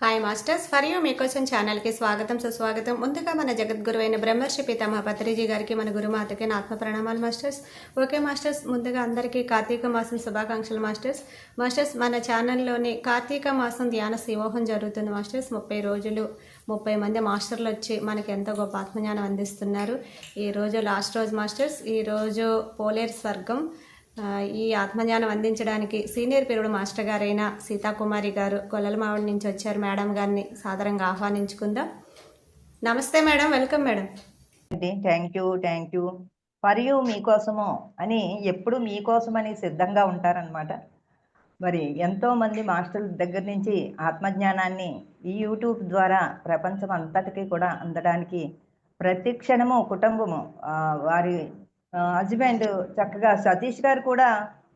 Hi masters, for you me question ఛానల్కి స్వాగతం సుస్వాగతం. ముందుగా మన జగద్గురువైన బ్రహ్మర్షి పితామహ పత్రిజీ గారికి, మన గురుమాతకి నా ఆత్మ ప్రణామాలు మాస్టర్స్. ఓకే మాస్టర్స్, ముందుగా అందరికీ కార్తీక మాసం శుభాకాంక్షలు మాస్టర్స్. మాస్టర్స్, మన ఛానల్లోని కార్తీక మాసం ధ్యాన శివోహం జరుగుతుంది మాస్టర్స్. 30 రోజులు 30 మంది మాస్టర్లు వచ్చి మనకి ఎంతో గొప్ప ఆత్మజ్ఞానం అందిస్తున్నారు. ఈరోజు లాస్ట్ రోజు మాస్టర్స్. ఈరోజు పోలేరు స్వర్గం. ఈ ఆత్మజ్ఞానం అందించడానికి సీనియర్ పీరియడ్ మాస్టర్ గారైన సీతాకుమారి గారు కొల్లలమావిడి నుంచి వచ్చారు. మేడం గారిని సాదరంగా ఆహ్వానించుకుందాం. నమస్తే madam, welcome madam. Thank you for you మీకోసము అని ఎప్పుడు మీకోసమని సిద్ధంగా ఉంటారనమాట. మరి ఎంతోమంది మాస్టర్ల దగ్గర నుంచి ఆత్మజ్ఞానాన్ని ఈ యూట్యూబ్ ద్వారా ప్రపంచం అంతటికీ కూడా అందడానికి ప్రతి క్షణము కుటుంబము వారి హస్బెండ్ చక్కగా సతీష్ గారు కూడా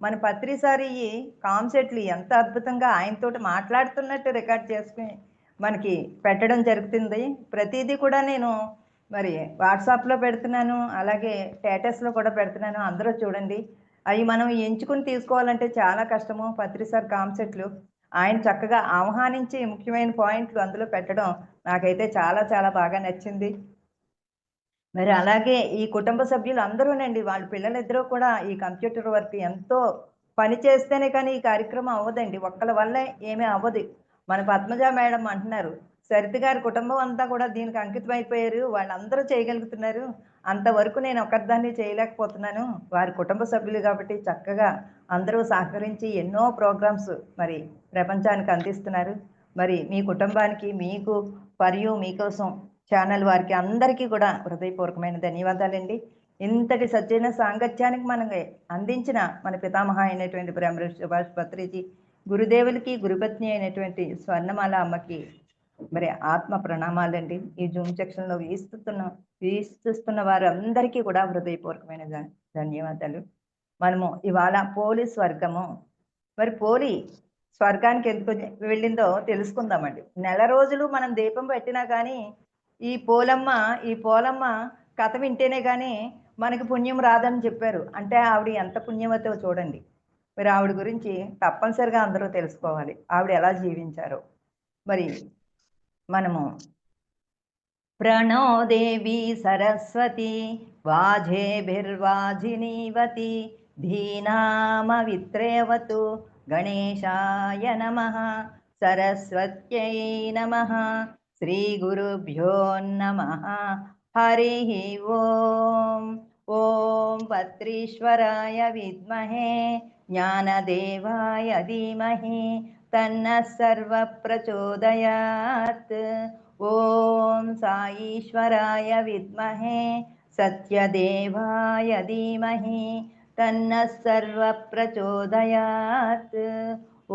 మన పత్రిసారి కాన్సెప్ట్లు ఎంత అద్భుతంగా ఆయనతోటి మాట్లాడుతున్నట్టు రికార్డ్ చేసుకుని మనకి పెట్టడం జరుగుతుంది. ప్రతిదీ కూడా నేను మరి వాట్సాప్లో పెడుతున్నాను, అలాగే స్టేటస్లో కూడా పెడుతున్నాను. అందరూ చూడండి. అవి మనం ఎంచుకుని తీసుకోవాలంటే చాలా కష్టము. పత్రిసారి కాన్సెప్ట్లు ఆయన చక్కగా ఆహ్వానించి ముఖ్యమైన పాయింట్లు అందులో పెట్టడం నాకైతే చాలా చాలా బాగా నచ్చింది. మరి అలాగే ఈ కుటుంబ సభ్యులు అందరూనండి, వాళ్ళ పిల్లలిద్దరూ కూడా ఈ కంప్యూటర్ వర్క్ ఎంతో పని చేస్తేనే కానీ ఈ కార్యక్రమం అవ్వదండి. ఒక్కళ్ళ వల్లే ఏమీ అవ్వదు. మన పద్మజ మేడం అంటున్నారు, సరిత గారి కుటుంబం అంతా కూడా దీనికి అంకితం అయిపోయారు, వాళ్ళందరూ చేయగలుగుతున్నారు, అంతవరకు నేను ఒకరిదాన్ని చేయలేకపోతున్నాను. వారి కుటుంబ సభ్యులు కాబట్టి చక్కగా అందరూ సహకరించి ఎన్నో ప్రోగ్రామ్స్ మరి ప్రపంచానికి అందిస్తున్నారు. మరి మీ కుటుంబానికి, మీకు మరియు మీకోసం ఛానల్ వారికి అందరికీ కూడా హృదయపూర్వకమైన ధన్యవాదాలండి. ఇంతటి సజ్జన సాంగత్యానికి మనకి అందించిన మన పితామహ అయినటువంటి బ్రహ్మర్షి సుభాష్ పత్రిజీ గురుదేవులకి, గురుపత్ని అయినటువంటి స్వర్ణమాల అమ్మకి మరి ఆత్మ ప్రణామాలండి. ఈ జూమ్ సెక్షన్లో వీక్షిస్తున్న వారందరికీ కూడా హృదయపూర్వకమైన ధన్యవాదాలు. మనము ఇవాళ పోలీస్ వర్గము, మరి పోలి స్వర్గానికి ఎందుకు వెళ్ళిందో తెలుసుకుందామండి. నెల రోజులు మనం దీపం పెట్టినా కానీ ఈ పోలమ్మ కథ వింటేనే కానీ మనకి పుణ్యం రాదని చెప్పారు. అంటే ఆవిడ ఎంత పుణ్యవతో చూడండి. మరి ఆవిడ గురించి తప్పనిసరిగా అందరూ తెలుసుకోవాలి, ఆవిడ ఎలా జీవించారో. మరి మనము ప్రణో దేవి సరస్వతి వాజేభిర్వాజినీవతి ధీనామవిత్రేవతు గణేశాయ నమః సరస్వత్యై నమః శ్రీ గురుభ్యో నమః హరి ఓం. ఓం పత్రీశ్వరాయ విద్మహే జ్ఞానదేవాయ ధీమహి తన్నః సర్వ ప్రచోదయాత్. ఓం సాయీశ్వరాయ విద్మహే సత్యదేవాయ ధీమహి తన్నః సర్వ ప్రచోదయాత్.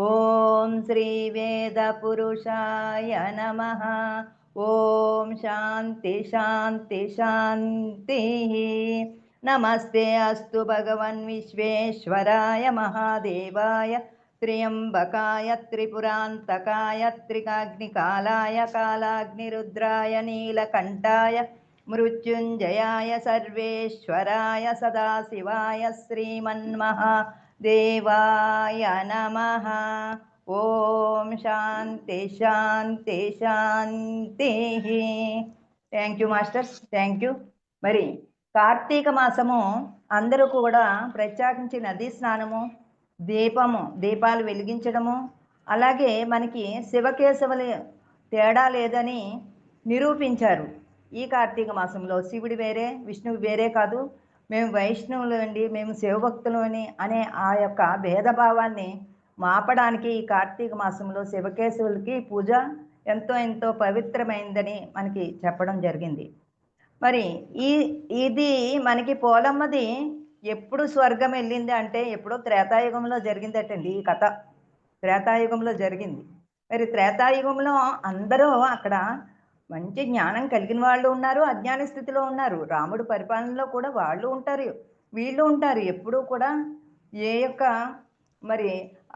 ఓం శ్రీ వేద పురుషాయ నమః. ఓం శాంతి శాంతి శాంతి. నమస్తే అస్తు భగవన్ విశ్వేశ్వరాయ మహాదేవాయ త్ర్యంబకాయ త్రిపురాంతకాయ త్రికాగ్నికాలాయ కాలాగ్నిరుద్రాయ నీలకంఠాయ మృత్యుంజయాయ సర్వేశ్వరాయ సదాశివాయ శ్రీమన్మహాదేవాయ నమః. ఓం శాంతి శాంతి శాంతి. Thank you masters, thank you. మరి కార్తీక మాసము అందరూ కూడా ప్రత్యేకించి నదీ స్నానము, దీపాలు వెలిగించడము, అలాగే మనకి శివకేశవుల తేడా లేదని నిరూపించారు. ఈ కార్తీక మాసంలో శివుడి వేరే, విష్ణువు వేరే కాదు, మేము వైష్ణవులు అండి, మేము శివభక్తులు అనే ఆ యొక్క భేదభావాన్ని మాపడానికి ఈ కార్తీక మాసంలో శివకేశవులకి పూజ ఎంతో పవిత్రమైందని మనకి చెప్పడం జరిగింది. మరి ఇది మనకి పోలమ్మది ఎప్పుడు స్వర్గం వెళ్ళింది అంటే ఎప్పుడో త్రేతాయుగంలో జరిగిందటండి. ఈ కథ త్రేతాయుగంలో జరిగింది. మరి త్రేతాయుగంలో అందరూ అక్కడ మంచి జ్ఞానం కలిగిన వాళ్ళు ఉన్నారు, అజ్ఞాన స్థితిలో ఉన్నారు. రాముడు పరిపాలనలో కూడా వాళ్ళు ఉంటారు, వీళ్ళు ఉంటారు. ఎప్పుడూ కూడా ఏ యొక్క మరి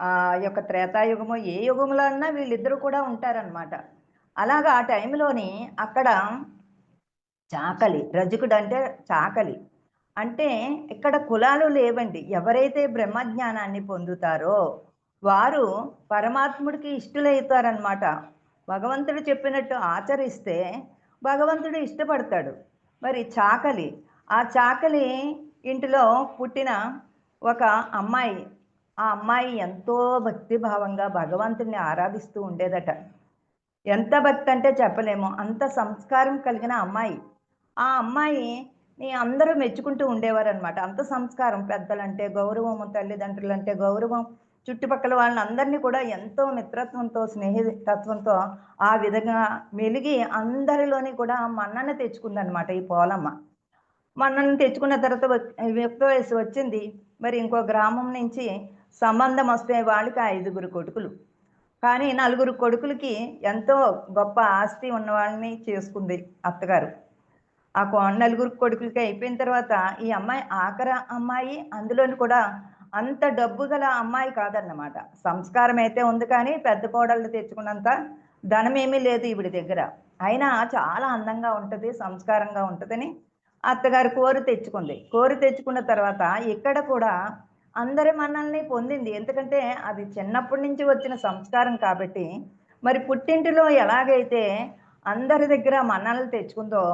ఆ యొక్క త్రేతాయుగమో ఏ యుగంలో అన్నా వీళ్ళిద్దరూ కూడా ఉంటారనమాట. అలాగా ఆ టైంలోని అక్కడ చాకలి, రజకుడు అంటే చాకలి అంటే ఇక్కడ కులాలు లేవండి. ఎవరైతే బ్రహ్మజ్ఞానాన్ని పొందుతారో వారు పరమాత్ముడికి ఇష్టలవుతారనమాట. భగవంతుడు చెప్పినట్టు ఆచరిస్తే భగవంతుడు ఇష్టపడతాడు. మరి చాకలి, ఆ చాకలి ఇంటిలో పుట్టిన ఒక అమ్మాయి. ఆ అమ్మాయి ఎంతో భక్తిభావంగా భగవంతుడిని ఆరాధిస్తూ ఉండేదట. ఎంత భక్తి అంటే చెప్పలేము. అంత సంస్కారం కలిగిన అమ్మాయి. ఆ అమ్మాయిని అందరూ మెచ్చుకుంటూ ఉండేవారనమాట. అంత సంస్కారం, పెద్దలంటే గౌరవము, తల్లిదండ్రులంటే గౌరవం, చుట్టుపక్కల వాళ్ళందరినీ కూడా ఎంతో మిత్రత్వంతో, స్నేహితత్వంతో ఆ విధంగా మెలిగి అందరిలోని కూడా మన్నన తెచ్చుకుందనమాట ఈ పోలమ్మ. మన్నన తెచ్చుకున్న తర్వాత యుక్త వయస్సు వచ్చింది. మరి ఇంకో గ్రామం నుంచి సంబంధం వస్తే వాళ్ళకి 5గురు కొడుకులు. కానీ 4 కొడుకులకి ఎంతో గొప్ప ఆస్తి ఉన్న వాళ్ళని చేసుకుంది అత్తగారు. ఆ 4 కొడుకులకి అయిపోయిన తర్వాత ఈ అమ్మాయి ఆఖరి అమ్మాయి. అందులోని కూడా అంత డబ్బు గల అమ్మాయి కాదన్నమాట. సంస్కారం అయితే ఉంది కానీ పెద్ద కోడళ్ళు తెచ్చుకున్నంత ధనమేమీ లేదు ఈవిడ దగ్గర. అయినా చాలా అందంగా ఉంటది, సంస్కారంగా ఉంటదని అత్తగారు కోరి తెచ్చుకుంది. కోరి తెచ్చుకున్న తర్వాత ఇక్కడ కూడా అందరి మన్ననల్ని పొందింది. ఎందుకంటే అది చిన్నప్పటి నుంచి వచ్చిన సంస్కారం కాబట్టి, మరి పుట్టింటిలో ఎలాగైతే అందరి దగ్గర మన్ననలు తెచ్చుకుందో,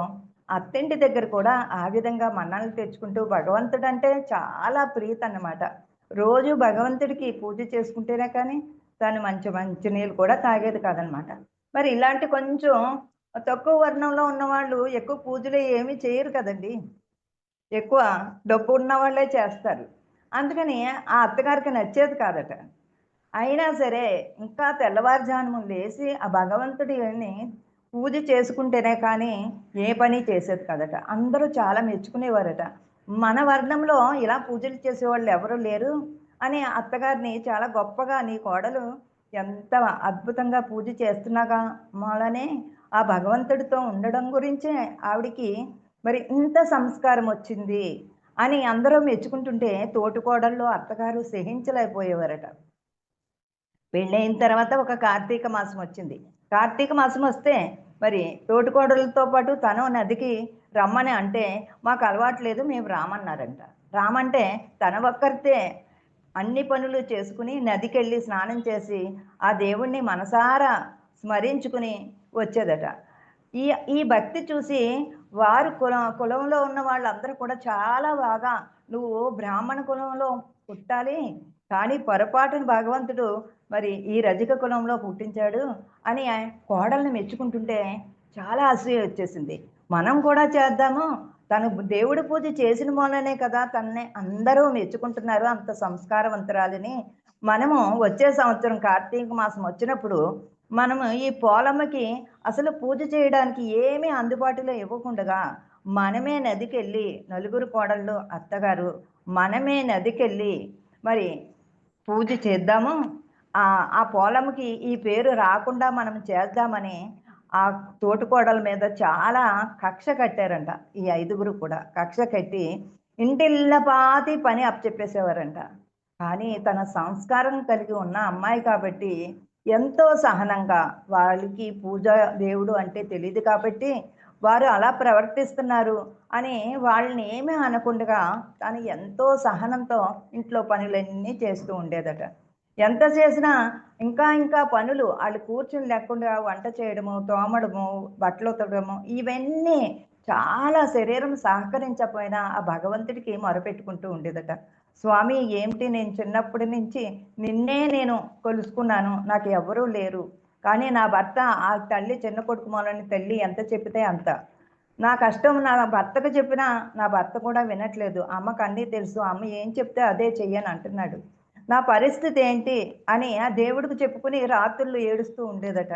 అత్తింటి దగ్గర కూడా ఆ విధంగా మన్ననలు తెచ్చుకుంటూ భగవంతుడంటే చాలా ప్రీతన్నమాట. రోజు భగవంతుడికి పూజ చేసుకుంటేనే కానీ తను మంచి మంచి నీళ్ళు కూడా తాగేది కాదనమాట. మరి ఇలాంటి కొంచెం తక్కువ వర్ణంలో ఉన్నవాళ్ళు ఎక్కువ పూజలు ఏమీ చేయరు కదండీ! ఎక్కువ డబ్బు ఉన్నవాళ్ళే చేస్తారు. అందుకని ఆ అత్తగారికి నచ్చేది కాదట. అయినా సరే ఇంకా తెల్లవారుజామున లేసి ఆ భగవంతుడిని పూజ చేసుకుంటేనే కానీ ఏ పని చేసేది కాదట. అందరూ చాలా మెచ్చుకునేవారట. మన వర్ణంలో ఇలా పూజలు చేసేవాళ్ళు ఎవరు లేరు అని అత్తగారిని చాలా గొప్పగా, నీ కోడలు ఎంత అద్భుతంగా పూజ చేస్తున్నాగా మూలనే ఆ భగవంతుడితో ఉండడం గురించే ఆవిడికి మరి ఇంత సంస్కారం వచ్చింది అని అందరూ మెచ్చుకుంటుంటే తోటికోడళ్ళు, అత్తగారు సహించలేకపోయేవారట. పెళ్ళయిన తర్వాత ఒక కార్తీక మాసం వచ్చింది. కార్తీక మాసం వస్తే మరి తోటికోడలతో పాటు తను నదికి రమ్మని అంటే, మాకు అలవాటు లేదు మేము రామన్నారంట. రామంటే తన ఒక్కరితే అన్ని పనులు చేసుకుని నదికెళ్ళి స్నానం చేసి ఆ దేవుణ్ణి మనసారా స్మరించుకుని వచ్చేదట. ఈ ఈ భక్తి చూసి వారు కులంలో ఉన్న వాళ్ళందరూ కూడా చాలా బాగా, నువ్వు బ్రాహ్మణ కులంలో పుట్టాలి, కానీ పొరపాటున భగవంతుడు మరి ఈ రజక కులంలో పుట్టించాడు అని కోడల్ని మెచ్చుకుంటుంటే చాలా అసూయ వచ్చేసింది. మనం కూడా చేద్దాము, తను దేవుడి పూజ చేసిన మూలనే కదా తనని అందరూ మెచ్చుకుంటున్నారు అంత సంస్కారవంతురాలని. మనము వచ్చే సంవత్సరం కార్తీక మాసం వచ్చినప్పుడు మనము ఈ పోలమ్మకి అసలు పూజ చేయడానికి ఏమీ అందుబాటులో ఇవ్వకుండగా మనమే నదికెళ్ళి, నలుగురు కోడళ్ళు, అత్తగారు మనమే నదికెళ్ళి మరి పూజ చేద్దాము. ఆ పోలమ్మకి ఈ పేరు రాకుండా మనం చేద్దామని ఆ తోటికోడల మీద చాలా కక్ష కట్టారంట. ఈ 5గురు కూడా కక్ష కట్టి ఇంటిల్లపాతి పని అప్పచెప్పేసేవారంట. కానీ తన సంస్కారం కలిగి ఉన్న అమ్మాయి కాబట్టి ఎంతో సహనంగా, వాళ్ళకి పూజ దేవుడు అంటే తెలీదు కాబట్టి వారు అలా ప్రవర్తిస్తున్నారు అని వాళ్ళని ఏమీ అనకుండగా తను ఎంతో సహనంతో ఇంట్లో పనులన్నీ చేస్తూ ఉండేదట. ఎంత చేసినా ఇంకా ఇంకా పనులు ఆళ్ళు కూర్చొని లేకుండా వంట చేయడము, తోమడము, బట్టలు ఉతకడము ఇవన్నీ చాలా శరీరం సహకరించకపోయినా ఆ భగవంతుడికి మొరపెట్టుకుంటూ ఉండేదట. స్వామి ఏమిటి, నేను చిన్నప్పటి నుంచి నిన్నే నేను కొలుసుకున్నాను. నాకు ఎవ్వరూ లేరు. కానీ నా భర్త ఆ తల్లి చిన్న కొడుకు మూలని తల్లి ఎంత చెప్పితే అంత. నా కష్టం నా భర్తకు చెప్పినా నా భర్త కూడా వినట్లేదు. అమ్మకు అన్నీ తెలుసు. అమ్మ ఏం చెప్తే అదే చెయ్యని అంటున్నాడు. నా పరిస్థితి ఏంటి అని ఆ దేవుడికి చెప్పుకుని రాత్రుళ్ళు ఏడుస్తూ ఉండేదట.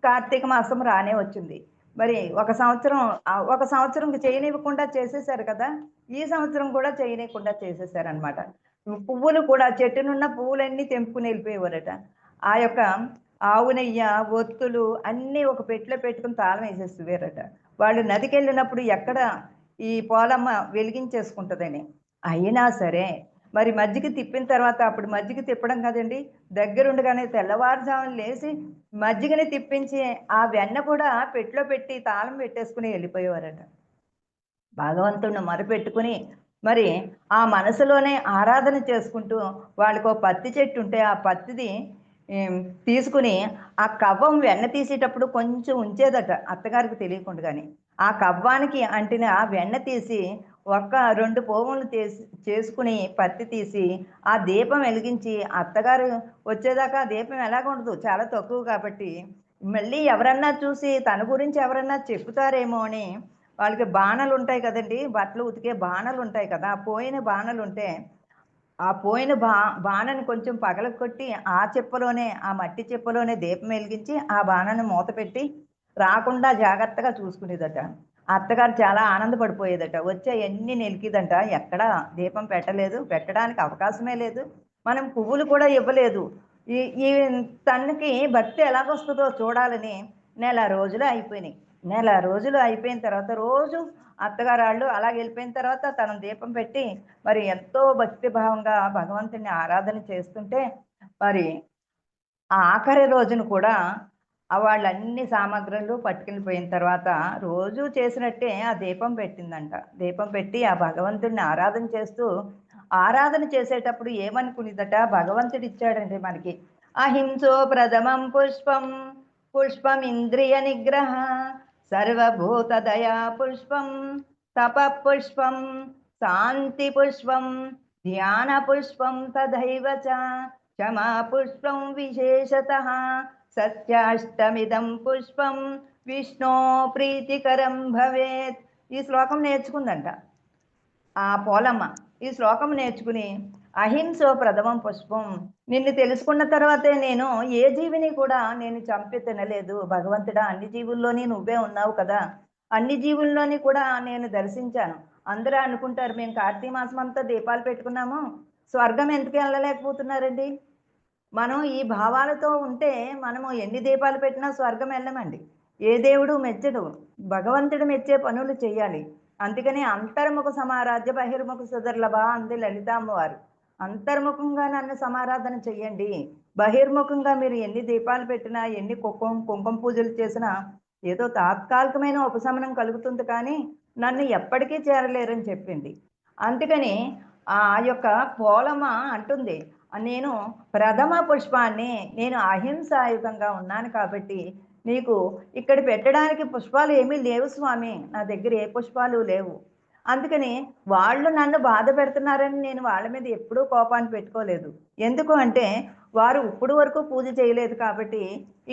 కార్తీక మాసం రానే వచ్చింది. మరి ఒక సంవత్సరం చేయనివ్వకుండా చేసేసారు కదా! ఈ సంవత్సరం కూడా చేయనీయకుండా చేసేసారనమాట. పువ్వులు కూడా చెట్టునున్న పువ్వులన్నీ తెంపుకుని వెళ్ళిపోయేవారట. ఆ యొక్క ఆవు నెయ్య, ఒత్తులు అన్నీ ఒక పెట్టెలో పెట్టుకొని తాళం వేసేసేవారట. వాళ్ళు నదికెళ్ళినప్పుడు ఎక్కడ ఈ పోలమ్మ వెలిగించేసుకుంటదని. అయినా సరే మరి మజ్జిగ తిప్పిన తర్వాత అప్పుడు మజ్జిగ తిప్పడం కదండీ! దగ్గరుండగానే తెల్లవారుజామున లేసి మజ్జిగని తిప్పించి ఆ వెన్న కూడా పెట్టెలో పెట్టి తాళం పెట్టేసుకొని వెళ్ళిపోయేవారట. భగవంతుడిని మొరపెట్టుకుని మరి ఆ మనసులోనే ఆరాధన చేసుకుంటూ వాళ్ళకో పత్తి చెట్టు ఉంటే ఆ పత్తిది ఏం, తీసుకుని ఆ కవ్వం వెన్న తీసేటప్పుడు కొంచెం ఉంచేదట అత్తగారికి తెలియకుండానే. ఆ కవ్వానికి అంటిన ఆ వెన్న తీసి ఒక్క 2 పోగులు చేసుకుని పత్తి తీసి ఆ దీపం వెలిగించి అత్తగారు వచ్చేదాకా ఆ దీపం ఎలాగుండదు చాలా తక్కువ కాబట్టి మళ్ళీ ఎవరన్నా చూసి తన గురించి ఎవరన్నా చెప్పుతారేమో అని వాళ్ళకి బాణలుంటాయి కదండీ! బట్టలు ఉతికే బాణలుంటాయి కదా! పోయిన బాణలుంటే ఆ పోయిన బాణని కొంచెం పగలగొట్టి, ఆ చిప్పలోనే, ఆ మట్టి చిప్పలోనే దీపం వెలిగించి, ఆ బాణని మూత పెట్టి, రాకుండా జాగ్రత్తగా చూసుకునేదట. ఆ అత్తగారు చాలా ఆనందపడిపోయేదట. వచ్చి అయన్నీ నెలికిదంట. ఎక్కడా దీపం పెట్టలేదు. పెట్టడానికి అవకాశమే లేదు. మనం పువ్వులు కూడా ఇవ్వలేదు. ఈ ఈ తనకి భక్తి ఎలాగొస్తదో చూడాలని నెల రోజులు అయిపోయినాయి. నెల రోజులు అయిపోయిన తర్వాత రోజు అత్తగారాళ్ళు అలాగెళ్ళిపోయిన తర్వాత తను దీపం పెట్టి మరి ఎంతో భక్తి భావంగా భగవంతుడిని ఆరాధన చేస్తుంటే మరి ఆ ఆఖరి రోజున కూడా వాళ్ళన్ని సామగ్రులు పట్టుకెళ్ళిపోయిన తర్వాత రోజూ చేసినట్టే ఆ దీపం పెట్టిందంట. దీపం పెట్టి ఆ భగవంతుడిని ఆరాధన చేస్తూ ఆరాధన చేసేటప్పుడు ఏమనుకునిదట భగవంతుడిచ్చాడండి మనకి. అహింసో ప్రథమం పుష్పం పుష్పమింద్రియ నిగ్రహ సర్వభూత దయా పుష్పం తప పుష్పం శాంతి పుష్పం ధ్యాన పుష్పం తథైవ చ క్షమా పుష్పం విశేషతః సత్యాష్టమిదం పుష్పం విష్ణో ప్రీతికరం భవేత్. ఈ శ్లోకం నేర్చుకుందంట ఆ పోలమ్మ. ఈ శ్లోకం నేర్చుకుని అహింసో ప్రథమం పుష్పం, నిన్ను తెలుసుకున్న తర్వాతే నేను ఏ జీవిని కూడా నేను చంపి తినలేదు భగవంతుడా, అన్ని జీవుల్లోని నువ్వే ఉన్నావు కదా, అన్ని జీవుల్లోని కూడా నేను దర్శించాను. అందరూ అనుకుంటారు మేము కార్తీక మాసం అంతా దీపాలు పెట్టుకున్నాము, స్వర్గం ఎందుకు వెళ్ళలేకపోతున్నారండి? మనం ఈ భావాలతో ఉంటే మనము ఎన్ని దీపాలు పెట్టినా స్వర్గం వెళ్ళమండి. ఏ దేవుడు మెచ్చడు. భగవంతుడు మెచ్చే పనులు చెయ్యాలి. అందుకని అంతర్ముఖ సమారాధ్య బహిర్ముఖ సుదుర్లభ అంది లలితామ్మవారు. అంతర్ముఖంగా నన్ను సమారాధన చెయ్యండి. బహిర్ముఖంగా మీరు ఎన్ని దీపాలు పెట్టినా, ఎన్ని కుంకుమ పూజలు చేసినా ఏదో తాత్కాలికమైన ఉపశమనం కలుగుతుంది కానీ నన్ను ఎప్పటికీ చేరలేరని చెప్పింది. అందుకని ఆ యొక్క పోలమ్మ అంటుంది, నేను ప్రథమ పుష్పాన్ని, నేను అహింసాయుతంగా ఉన్నాను కాబట్టి నీకు ఇక్కడ పెట్టడానికి పుష్పాలు ఏమీ లేవు స్వామి, నా దగ్గర ఏ పుష్పాలు లేవు. అందుకని వాళ్ళు నన్ను బాధ పెడుతున్నారని నేను వాళ్ళ మీద ఎప్పుడూ కోపాన్ని పెట్టుకోలేదు. ఎందుకు అంటే వారు ఇప్పుడు వరకు పూజ చేయలేదు కాబట్టి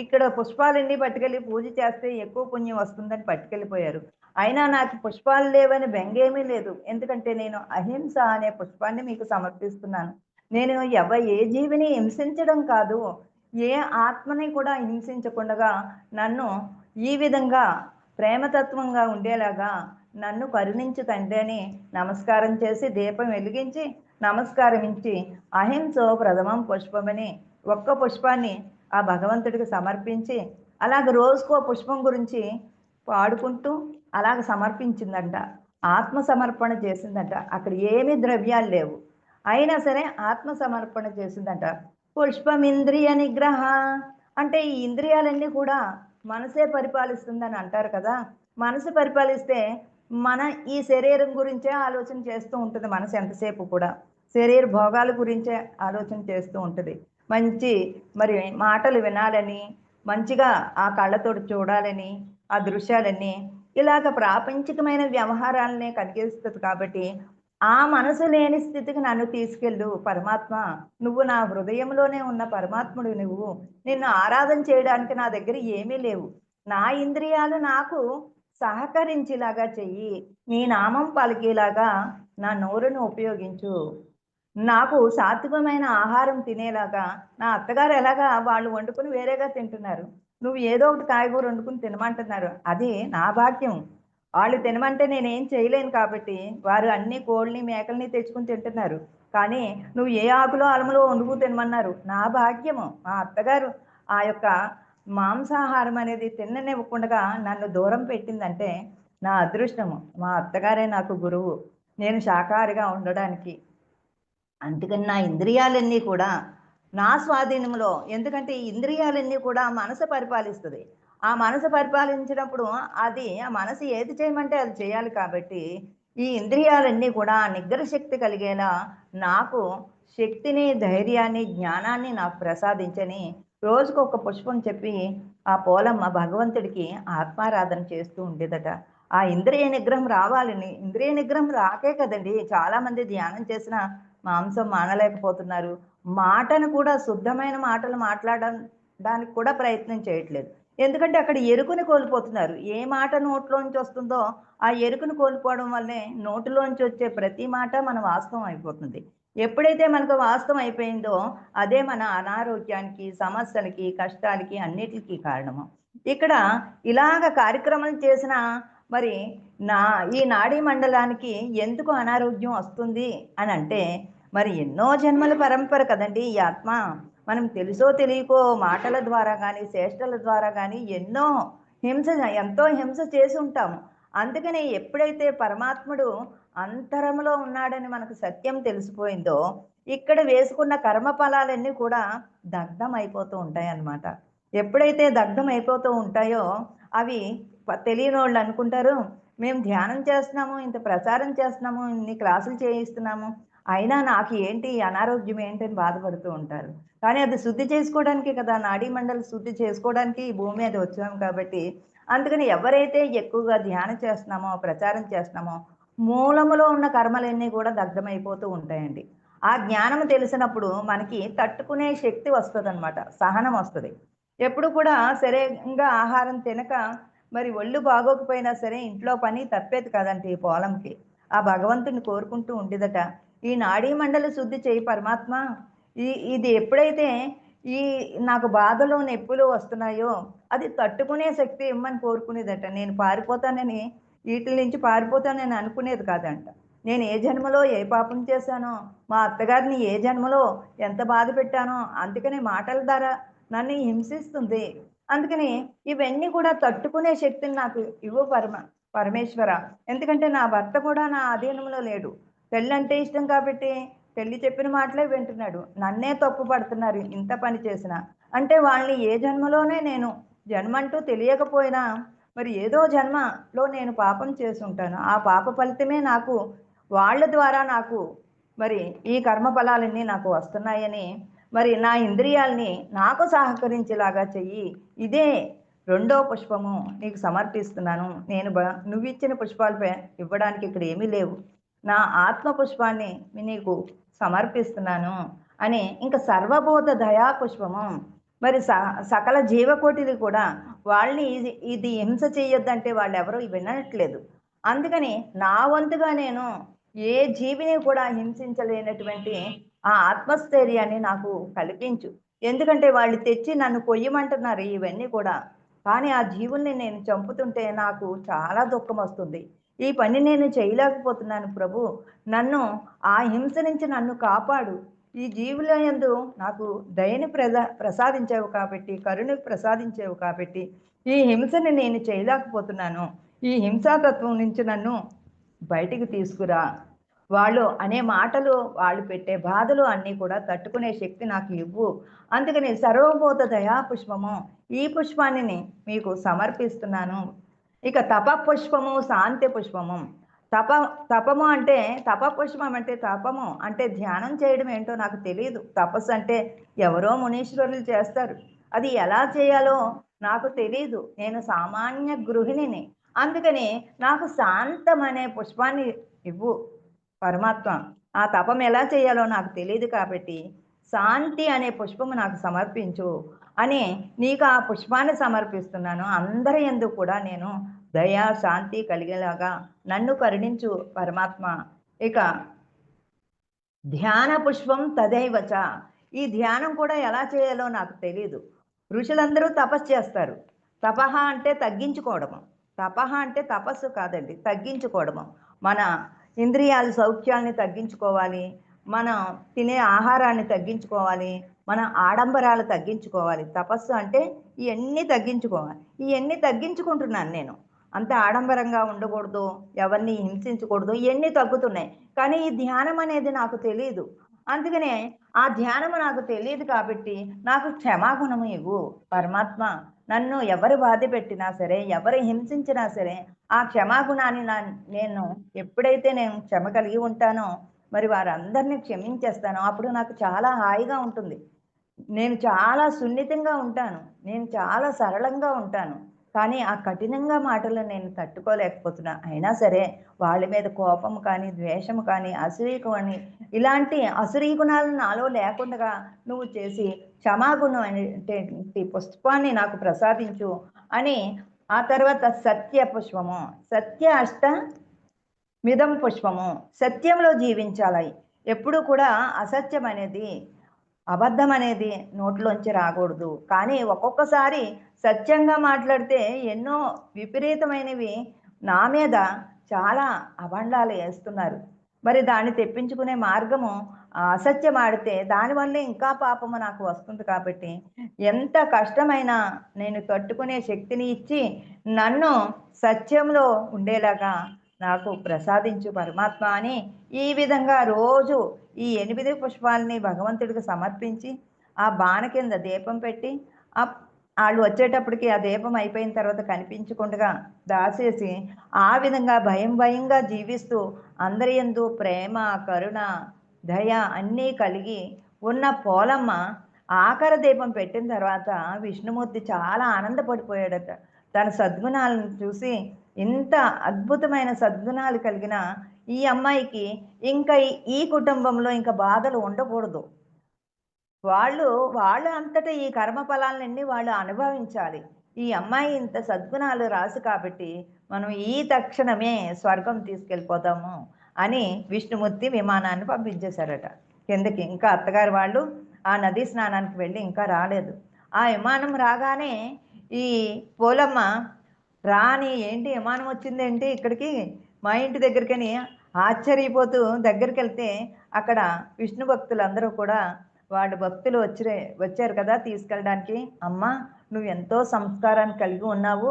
ఇక్కడ పుష్పాలన్నీ పట్టుకెళ్ళి పూజ చేస్తే ఎక్కువ పుణ్యం వస్తుందని పట్టుకెళ్ళిపోయారు. అయినా నాకు పుష్పాలు లేవని బెంగేమీ లేదు. ఎందుకంటే నేను అహింస అనే పుష్పాన్ని మీకు సమర్పిస్తున్నాను. నేను ఏ జీవిని హింసించడం కాదు, ఏ ఆత్మని కూడా హింసించకుండగా నన్ను ఈ విధంగా ప్రేమతత్వంగా ఉండేలాగా నన్ను కరుణించు తండ్రి అని నమస్కారం చేసి దీపం వెలిగించి నమస్కారమించి అహింసో ప్రథమం పుష్పమని ఒక్క పుష్పాన్ని ఆ భగవంతుడికి సమర్పించి అలాగ రోజుకో పుష్పం గురించి పాడుకుంటూ అలాగ సమర్పించిందంట. ఆత్మ సమర్పణ చేసిందంట. అక్కడ ఏమీ ద్రవ్యాలు లేవు, అయినా సరే ఆత్మ సమర్పణ చేసిందంట. పుష్పమింద్రియ నిగ్రహ అంటే ఈ ఇంద్రియాలన్నీ కూడా మనసే పరిపాలిస్తుందని అంటారు కదా. మనసు పరిపాలిస్తే మన ఈ శరీరం గురించే ఆలోచన చేస్తూ ఉంటుంది మనసు ఎంతసేపు కూడా. శరీర భోగాల గురించే ఆలోచన చేస్తూ ఉంటుంది. మంచి మరి మాటలు వినాలని, మంచిగా ఆ కళ్ళతోటి చూడాలని, ఆ దృశ్యాలన్నీ ఇలాగ ప్రాపంచికమైన వ్యవహారాలనే కలిగిస్తుంది కాబట్టి ఆ మనసు లేని స్థితికి నన్ను తీసుకెళ్ళు పరమాత్మ. నువ్వు నా హృదయంలోనే ఉన్న పరమాత్ముడు నువ్వు. నిన్ను ఆరాధన చేయడానికి నా దగ్గర ఏమీ లేవు. నా ఇంద్రియాలు నాకు సహకరించేలాగా చెయ్యి. నీ నామం పలికేలాగా నా నోరును ఉపయోగించు. నాకు సాత్వికమైన ఆహారం తినేలాగా, నా అత్తగారు ఎలాగా వాళ్ళు వండుకొని వేరేగా తింటున్నారు, నువ్వు ఏదో ఒకటి కాయగూర వండుకొని తినమంటున్నారు. అది నా భాగ్యం. వాళ్ళు తినమంటే నేనేం చేయలేను కాబట్టి వారు అన్ని కోళ్ళని మేకల్ని తెచ్చుకొని తింటున్నారు. కానీ నువ్వు ఏ ఆకులో అలములో వండుకు తినమన్నారు. నా భాగ్యము. మా అత్తగారు ఆ యొక్క మాంసాహారం అనేది తిననివ్వకుండా నన్ను దూరం పెట్టిందంటే నా అదృష్టము. మా అత్తగారే నాకు గురువు నేను శాకాహారిగా ఉండడానికి. అందుకని నా ఇంద్రియాలన్నీ కూడా నా స్వాధీనంలో, ఎందుకంటే ఈ ఇంద్రియాలన్నీ కూడా మనసు పరిపాలిస్తుంది. ఆ మనసు పరిపాలించినప్పుడు అది ఆ మనసు ఏది చేయమంటే అది చేయాలి కాబట్టి ఈ ఇంద్రియాలన్నీ కూడా నిగ్రహ శక్తి కలిగేలా నాకు శక్తిని, ధైర్యాన్ని, జ్ఞానాన్ని నాకు ప్రసాదించని రోజుకు ఒక పుష్పం చెప్పి ఆ పోలమ్మ భగవంతుడికి ఆత్మారాధన చేస్తూ ఉండేదట. ఆ ఇంద్రియ నిగ్రహం రావాలని, ఇంద్రియ నిగ్రహం రాకే కదండీ చాలామంది ధ్యానం చేసినా మాంసం మానలేకపోతున్నారు. మాటను కూడా శుద్ధమైన మాటలు మాట్లాడడానికి కూడా ప్రయత్నం చేయట్లేదు. ఎందుకంటే అక్కడ ఎరుకుని కోల్పోతున్నారు. ఏ మాట నోట్లోంచి వస్తుందో ఆ ఎరుకుని కోల్పోవడం వల్లే నోటిలోంచి వచ్చే ప్రతి మాట మన వాస్తవం అయిపోతుంది. ఎప్పుడైతే మనకు వాస్తవం అయిపోయిందో అదే మన అనారోగ్యానికి, సమస్యలకి, కష్టాలకి అన్నిట్లికి కారణము. ఇక్కడ ఇలాగ కార్యక్రమాలు చేసిన మరి నా ఈ నాడీ మండలానికి ఎందుకు అనారోగ్యం వస్తుంది అనంటే, మరి ఎన్నో జన్మల పరంపర కదండీ ఈ ఆత్మ. మనం తెలుసో తెలియకో మాటల ద్వారా గానీ, చేష్టల ద్వారా గానీ ఎన్నో హింస ఎంతో హింస చేసి ఉంటాము. అందుకని ఎప్పుడైతే పరమాత్ముడు అంతరంలో ఉన్నాడని మనకు సత్యం తెలిసిపోయిందో, ఇక్కడ వేసుకున్న కర్మ ఫలాలన్నీ కూడా దగ్ధం అయిపోతూ ఉంటాయన్నమాట. ఎప్పుడైతే దగ్ధం అయిపోతూ ఉంటాయో, అవి తెలియనోళ్ళు అనుకుంటారు, మేము ధ్యానం చేస్తున్నాము, ఇంత ప్రచారం చేస్తున్నాము, ఇన్ని క్లాసులు చేయిస్తున్నాము, అయినా నాకు ఏంటి ఈ అనారోగ్యం ఏంటి అని బాధపడుతూ ఉంటారు. కానీ అది శుద్ధి చేసుకోవడానికే కదా! నాడీ మండలి శుద్ధి చేసుకోవడానికి ఈ భూమి మీద వచ్చాము కాబట్టి, అందుకని ఎవరైతే ఎక్కువగా ధ్యానం చేస్తున్నామో, ప్రచారం చేస్తున్నామో, మూలములో ఉన్న కర్మలన్నీ కూడా దగ్ధమైపోతూ ఉంటాయండి. ఆ జ్ఞానం తెలిసినప్పుడు మనకి తట్టుకునే శక్తి వస్తదనమాట. సహనం వస్తది. ఎప్పుడు కూడా సరిగ్గా ఆహారం తినక మరి ఒళ్ళు బాగోకపోయినా సరే ఇంట్లో పని తప్పేది కాదంట ఈ పోలంకి. ఆ భగవంతుడిని కోరుకుంటూ ఉండేదట. ఈ నాడీ మండలి శుద్ధి చెయ్యి పరమాత్మ. ఇది ఎప్పుడైతే ఈ నాకు బాధలు, నొప్పులు వస్తున్నాయో అది తట్టుకునే శక్తి ఇమ్మని కోరుకునేదట. నేను పారిపోతానని ఈటిల నుంచి పారిపోతానని అనుకునేది కాదంట. నేను ఏ జన్మలో ఏ పాపం చేశానో, మా అత్తగారిని ఏ జన్మలో ఎంత బాధ పెట్టానో, అందుకనే మాటల ద్వారా నన్ను హింసిస్తుంది. అందుకని ఇవన్నీ కూడా తట్టుకునే శక్తిని నాకు ఇవ్వు పరమేశ్వర. ఎందుకంటే నా భర్త కూడా నా అధీనంలో లేడు. పెళ్ళంటే ఇష్టం కాబట్టి పెళ్లి చెప్పిన మాటలే వింటున్నాడు. నన్నే తప్పు పడుతున్నారు ఇంత పని చేసినా. అంటే వాళ్ళని ఏ జన్మలోనే నేను జన్మంటూ తెలియకపోయినా మరి ఏదో జన్మలో నేను పాపం చేసుంటాను. ఆ పాప ఫలితమే నాకు వాళ్ళ ద్వారా నాకు మరి ఈ కర్మ ఫలాలన్నీ నాకు వస్తున్నాయని మరి నా ఇంద్రియాల్ని నాకు సహకరించేలాగా చెయ్యి. ఇదే రెండో పుష్పము నీకు సమర్పిస్తున్నాను. నేను నువ్విచ్చిన పుష్పాలు ఇవ్వడానికి ఇక్కడ ఏమీ లేవు. నా ఆత్మ పుష్పాన్ని నీకు సమర్పిస్తున్నాను అని ఇంక సర్వభూత దయా పుష్పము. మరి సకల జీవకోటిది కూడా వాళ్ళని ఇది హింస చెయ్యొద్దంటే వాళ్ళెవరూ వినట్లేదు. అందుకని నా వంతుగా నేను ఏ జీవిని కూడా హింసించలేనటువంటి ఆ ఆత్మస్థైర్యాన్ని నాకు కల్పించు. ఎందుకంటే వాళ్ళు తెచ్చి నన్ను కొయ్యమంటున్నారు ఇవన్నీ కూడా. కానీ ఆ జీవుల్ని నేను చంపుతుంటే నాకు చాలా దుఃఖమొస్తుంది. ఈ పని నేను చేయలేకపోతున్నాను ప్రభు. నన్ను ఆ హింస నుంచి నన్ను కాపాడు. ఈ జీవుల యందు నాకు దయని ప్రసాదించావు కాబట్టి, కరుణ ప్రసాదించావు కాబట్టి, ఈ హింసని నేను చేయలేకపోతున్నాను. ఈ హింసాతత్వం నుంచి నన్ను బయటికి తీసుకురా. వాళ్ళు అనే మాటలు, వాళ్ళు పెట్టే బాధలు అన్నీ కూడా తట్టుకునే శక్తి నాకు ఇవ్వు. అందుకని సర్వభూత దయా పుష్పము ఈ పుష్పాన్ని మీకు సమర్పిస్తున్నాను. ఇక తప పుష్పము, శాంతి పుష్పము. తప తపము అంటే పుష్పం అంటే తపము అంటే ధ్యానం చేయడం ఏంటో నాకు తెలీదు. తపస్సు అంటే ఎవరో మునీశ్వరులు చేస్తారు. అది ఎలా చేయాలో నాకు తెలీదు. నేను సామాన్య గృహిణిని. అందుకని నాకు శాంతం అనే పుష్పాన్ని ఇవ్వు పరమాత్మ. ఆ తపం ఎలా చేయాలో నాకు తెలీదు కాబట్టి శాంతి అనే పుష్పము నాకు సమర్పించు అని నీకు ఆ పుష్పాన్ని సమర్పిస్తున్నాను. అందరి యందు కూడా నేను దయ, శాంతి కలిగేలాగా నన్ను కరుణించు పరమాత్మ. ఇక ధ్యాన పుష్పం తదైవచ. ఈ ధ్యానం కూడా ఎలా చేయాలో నాకు తెలీదు. ఋషులందరూ తపస్సు చేస్తారు. తపః అంటే తగ్గించుకోవడము. తపః అంటే తపస్సు కాదండి, తగ్గించుకోవడము. మన ఇంద్రియాల సౌఖ్యాల్ని తగ్గించుకోవాలి. మనం తినే ఆహారాన్ని తగ్గించుకోవాలి. మన ఆడంబరాలు తగ్గించుకోవాలి. తపస్సు అంటే ఇయన్నీ తగ్గించుకోవాలి. ఇయన్నీ తగ్గించుకుంటున్నాను నేను. అంత ఆడంబరంగా ఉండకూడదు, ఎవరిని హింసించకూడదు, ఇయన్నీ తగ్గుతున్నాయి. కానీ ఈ ధ్యానం అనేది నాకు తెలీదు. అందుకనే ఆ ధ్యానము నాకు తెలీదు కాబట్టి నాకు క్షమాగుణము ఇవ్వు పరమాత్మ. నన్ను ఎవరు బాధపెట్టినా సరే, ఎవరు హింసించినా సరే, ఆ క్షమాగుణాన్ని నేను ఎప్పుడైతే నేను క్షమ కలిగి ఉంటానో, మరి వారందరిని క్షమించేస్తానో, అప్పుడు నాకు చాలా హాయిగా ఉంటుంది. నేను చాలా సున్నితంగా ఉంటాను. నేను చాలా సరళంగా ఉంటాను. కానీ ఆ కఠినంగా మాటలు నేను తట్టుకోలేకపోతున్నా. అయినా సరే వాళ్ళ మీద కోపం కానీ, ద్వేషం కానీ, అసూయ కానీ ఇలాంటి అసురీ గుణాలు నాలో లేకుండగా నువ్వు చేసి క్షమాగుణం అనేటటువంటి పుష్పాన్ని నాకు ప్రసాదించు అని ఆ తర్వాత సత్య పుష్పము, సత్య అష్ట మిదం పుష్పము. సత్యంలో జీవించాలి. ఎప్పుడూ కూడా అసత్యం అనేది, అబద్ధం అనేది నోట్లోంచి రాకూడదు. కానీ ఒక్కొక్కసారి సత్యంగా మాట్లాడితే ఎన్నో విపరీతమైనవి నా మీద చాలా అభండాలు ఏస్తున్నారు. మరి దాన్ని తెప్పించుకునే మార్గము అసత్యం ఆడితే దానివల్లే ఇంకా పాపము నాకు వస్తుంది కాబట్టి, ఎంత కష్టమైనా నేను తట్టుకునే శక్తిని ఇచ్చి, నన్ను సత్యంలో ఉండేలాగా నాకు ప్రసాదించు పరమాత్మ అని ఈ విధంగా రోజు ఈ 8 పుష్పాలని భగవంతుడికి సమర్పించి, ఆ బాన కింద దీపం పెట్టి, అప్ ఆళ్ళు వచ్చేటప్పటికి ఆ దీపం అయిపోయిన తర్వాత కనిపించకుండగా దాచేసి, ఆ విధంగా భయం భయంగా జీవిస్తూ అందరి యందు ప్రేమ, కరుణ, దయ అన్నీ కలిగి ఉన్న పోలమ్మ ఆఖరి దీపం పెట్టిన తర్వాత విష్ణుమూర్తి చాలా ఆనందపడిపోయాడట. తన సద్గుణాలను చూసి, ఇంత అద్భుతమైన సద్గుణాలు కలిగిన ఈ అమ్మాయికి ఇంకా ఈ కుటుంబంలో ఇంక బాధలు ఉండకూడదు. వాళ్ళు, వాళ్ళు అంతటా ఈ కర్మ ఫలాలన్నీ వాళ్ళు అనుభవించాలి. ఈ అమ్మాయి ఇంత సద్గుణాలు రాశి కాబట్టి, మనం ఈ తక్షణమే స్వర్గం తీసుకెళ్ళిపోతాము అని విష్ణుమూర్తి విమానాన్ని పంపించేశారట కిందకి. ఇంకా అత్తగారు వాళ్ళు ఆ నదీ స్నానానికి వెళ్ళి ఇంకా రాలేదు. ఆ విమానం రాగానే ఈ పోలమ్మ రాని ఏంటి విమానం వచ్చిందేంటి ఇక్కడికి మా ఇంటి దగ్గరికని ఆశ్చర్యపోతూ దగ్గరికెళ్తే అక్కడ విష్ణు భక్తులందరూ కూడా వాళ్ళ భక్తులు వచ్చారు కదా తీసుకెళ్ళడానికి. అమ్మా నువ్వెంతో సంస్కారాన్ని కలిగి ఉన్నావు.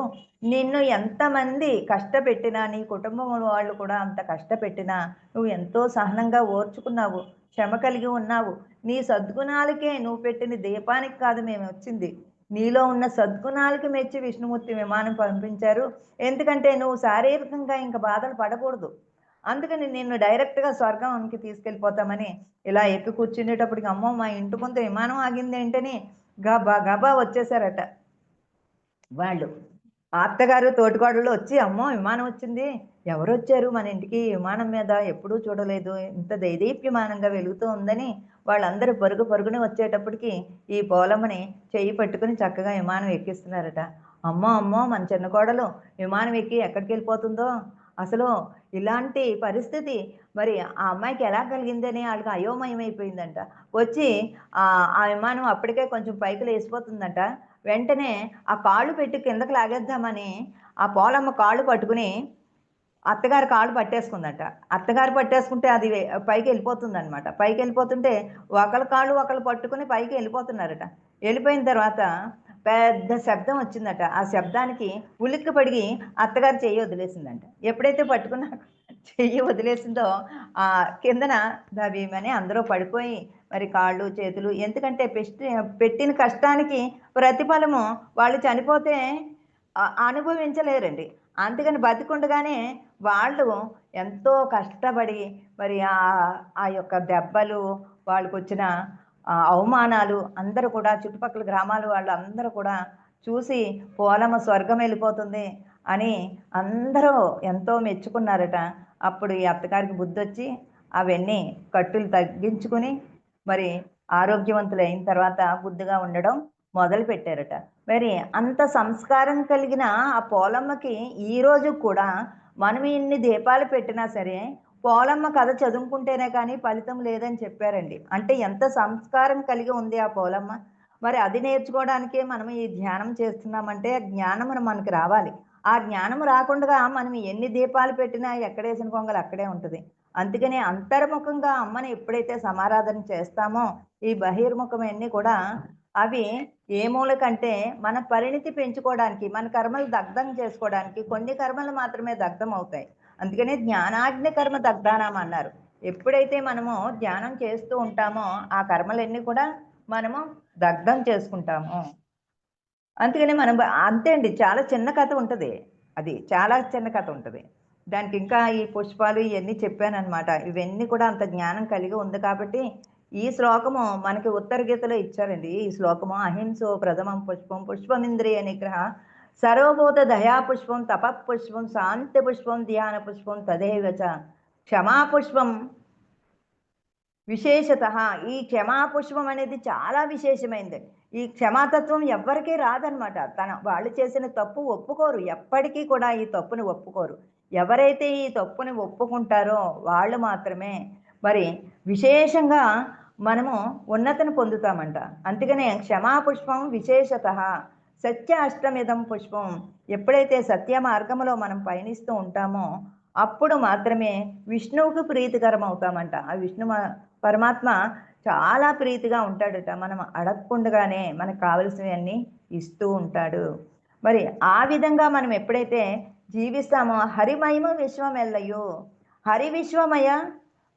నిన్ను ఎంతమంది కష్టపెట్టినా, నీ కుటుంబం వాళ్ళు కూడా అంత కష్టపెట్టినా నువ్వు ఎంతో సహనంగా ఓర్చుకున్నావు. క్షమ కలిగి ఉన్నావు. నీ సద్గుణాలకే నువ్వు పెట్టిన దీపానికి కాదు మేమొచ్చింది. నీలో ఉన్న సద్గుణాలకి మెచ్చి విష్ణుమూర్తి విమానం పంపించారు. ఎందుకంటే నువ్వు శారీరకంగా ఇంక బాధలు పడకూడదు. అందుకని నిన్ను డైరెక్ట్‌గా స్వర్గానికి తీసుకెళ్ళిపోతామని ఇలా ఎక్కి కూర్చునేటప్పటికి అమ్మో! మా ఇంటి ముందు విమానం ఆగిందేంటని గబా గబా వచ్చేసారట వాళ్ళు. ఆ అత్తగారు, తోటికోడళ్ళు వచ్చి అమ్మో! విమానం వచ్చింది. ఎవరొచ్చారు మన ఇంటికి విమానం మీద ఎప్పుడూ చూడలేదు. ఇంత దేదీప్యమానంగా వెలుగుతూ ఉందని వాళ్ళందరూ పరుగు పరుగున వచ్చేటప్పటికి ఈ పోలమ్మని చెయ్యి పట్టుకొని చక్కగా విమానం ఎక్కిస్తున్నారట. అమ్మో! అమ్మో! మన చిన్న కోడలు విమానం ఎక్కి ఎక్కడికెళ్ళిపోతుందో, అసలు ఇలాంటి పరిస్థితి మరి ఆ అమ్మాయికి ఎలా కలిగిందని ఆళ్ళకి అయోమయమైపోయిందంట. వచ్చి ఆ విమానం అప్పటికే కొంచెం పైకి లేసిపోతుందంట. వెంటనే ఆ కాళ్ళు పెట్టి కిందకి లాగేద్దామని ఆ పోలమ్మ కాళ్ళు పట్టుకుని అత్తగారి కాళ్ళు పట్టేసుకుందంట. అత్తగారు పట్టేసుకుంటే అది పైకెళ్ళిపోతుందనమాట. పైకెళ్ళిపోతుంటే ఒకళ్ళ కాళ్ళు ఒకళ్ళు పట్టుకుని పైకెళ్ళిపోతున్నారట. వెళ్ళిపోయిన తర్వాత పెద్ద శబ్దం వచ్చిందట. ఆ శబ్దానికి ఉలిక్కిపడి అత్తగారు చెయ్యి వదిలేసిందంట. ఎప్పుడైతే పట్టుకున్న చెయ్యి వదిలేసిందో కిందన దబీమని అందరూ పడిపోయి మరి కాళ్ళు, చేతులు ఎందుకంటే పెట్టిన కష్టానికి ప్రతిఫలము వాళ్ళు చనిపోతే అనుభవించలేరండి. అందుకని బతికుండగానే వాళ్ళు ఎంతో కష్టపడి మరి ఆ యొక్క దెబ్బలు, వాళ్ళకొచ్చిన అవమానాలు అందరూ కూడా చుట్టుపక్కల గ్రామాల వాళ్ళందరూ కూడా చూసి పోలమ్మ స్వర్గం వెళ్ళిపోతుంది అని అందరూ ఎంతో మెచ్చుకున్నారట. అప్పుడు ఈ అత్తగారికి బుద్ధొచ్చి అవన్నీ కట్టులు తగ్గించుకొని మరి ఆరోగ్యవంతులయిన తర్వాత బుద్ధిగా ఉండడం మొదలుపెట్టారట. మరి అంత సంస్కారం కలిగిన ఆ పోలమ్మకి ఈరోజు కూడా మనం ఇన్ని దీపాలు పెట్టినా సరే, పోలమ్మ కథ చదువుకుంటేనే కానీ ఫలితం లేదని చెప్పారండి. అంటే ఎంత సంస్కారం కలిగి ఉంది ఆ పోలమ్మ. మరి అది నేర్చుకోవడానికే మనం ఈ ధ్యానం చేస్తున్నామంటే, జ్ఞానం మనకి రావాలి. ఆ జ్ఞానం రాకుండగా మనం ఎన్ని దీపాలు పెట్టినా ఎక్కడేసిన కొంగలు అక్కడే ఉంటది. అందుకని అంతర్ముఖంగా అమ్మని ఎప్పుడైతే సమారాధన చేస్తామో, ఈ బహిర్ముఖమయన్నీ కూడా అవి ఏ మూలకంటే మన పరిణితి పెంచుకోవడానికి, మన కర్మలు దగ్ధం చేసుకోవడానికి కొన్ని కర్మలు మాత్రమే దగ్ధం అవుతాయి. అందుకనే జ్ఞానాగ్ని కర్మ దగ్ధానాం అన్నారు. ఎప్పుడైతే మనము ధ్యానం చేస్తూ ఉంటామో, ఆ కర్మలన్నీ కూడా మనము దగ్ధం చేసుకుంటాము. అందుకని మనం అంతే అండి. చాలా చిన్న కథ ఉంటది. అది చాలా చిన్న కథ ఉంటది. దానికి ఇంకా ఈ పుష్పాలు ఇయన్నీ చెప్పాననమాట. ఇవన్నీ కూడా అంత జ్ఞానం కలిగి ఉంది కాబట్టి, ఈ శ్లోకము మనకి ఉత్తర గీతలో ఇచ్చారండి. ఈ శ్లోకము అహింసో ప్రథమం పుష్పం పుష్పమింద్రియ నిగ్రహ సర్వభూత దయా పుష్పం తపః పుష్పం శాంతి పుష్పం ధ్యాన పుష్పం తదేవ చ క్షమా పుష్పం విశేషత. ఈ క్షమాపుష్పం అనేది చాలా విశేషమైంది. ఈ క్షమాతత్వం ఎవ్వరికీ రాదనమాట. వాళ్ళు చేసిన తప్పు ఒప్పుకోరు. ఎప్పటికీ కూడా ఈ తప్పుని ఒప్పుకోరు. ఎవరైతే ఈ తప్పుని ఒప్పుకుంటారో వాళ్ళు మాత్రమే మరి విశేషంగా మనము ఉన్నతిని పొందుతామంట. అందుకనే క్షమాపుష్పం విశేషత సత్య అష్టమిదం పుష్పం. ఎప్పుడైతే సత్య మార్గంలో మనం పయనిస్తూ ఉంటామో అప్పుడు మాత్రమే విష్ణువుకు ప్రీతికరం అవుతామంట. ఆ పరమాత్మ చాలా ప్రీతిగా ఉంటాడట. మనం అడగకుండానే మనకు కావలసినవన్నీ ఇస్తూ ఉంటాడు. మరి ఆ విధంగా మనం ఎప్పుడైతే జీవిస్తామో హరిమయమ విశ్వమెల్లయో హరి విశ్వమయ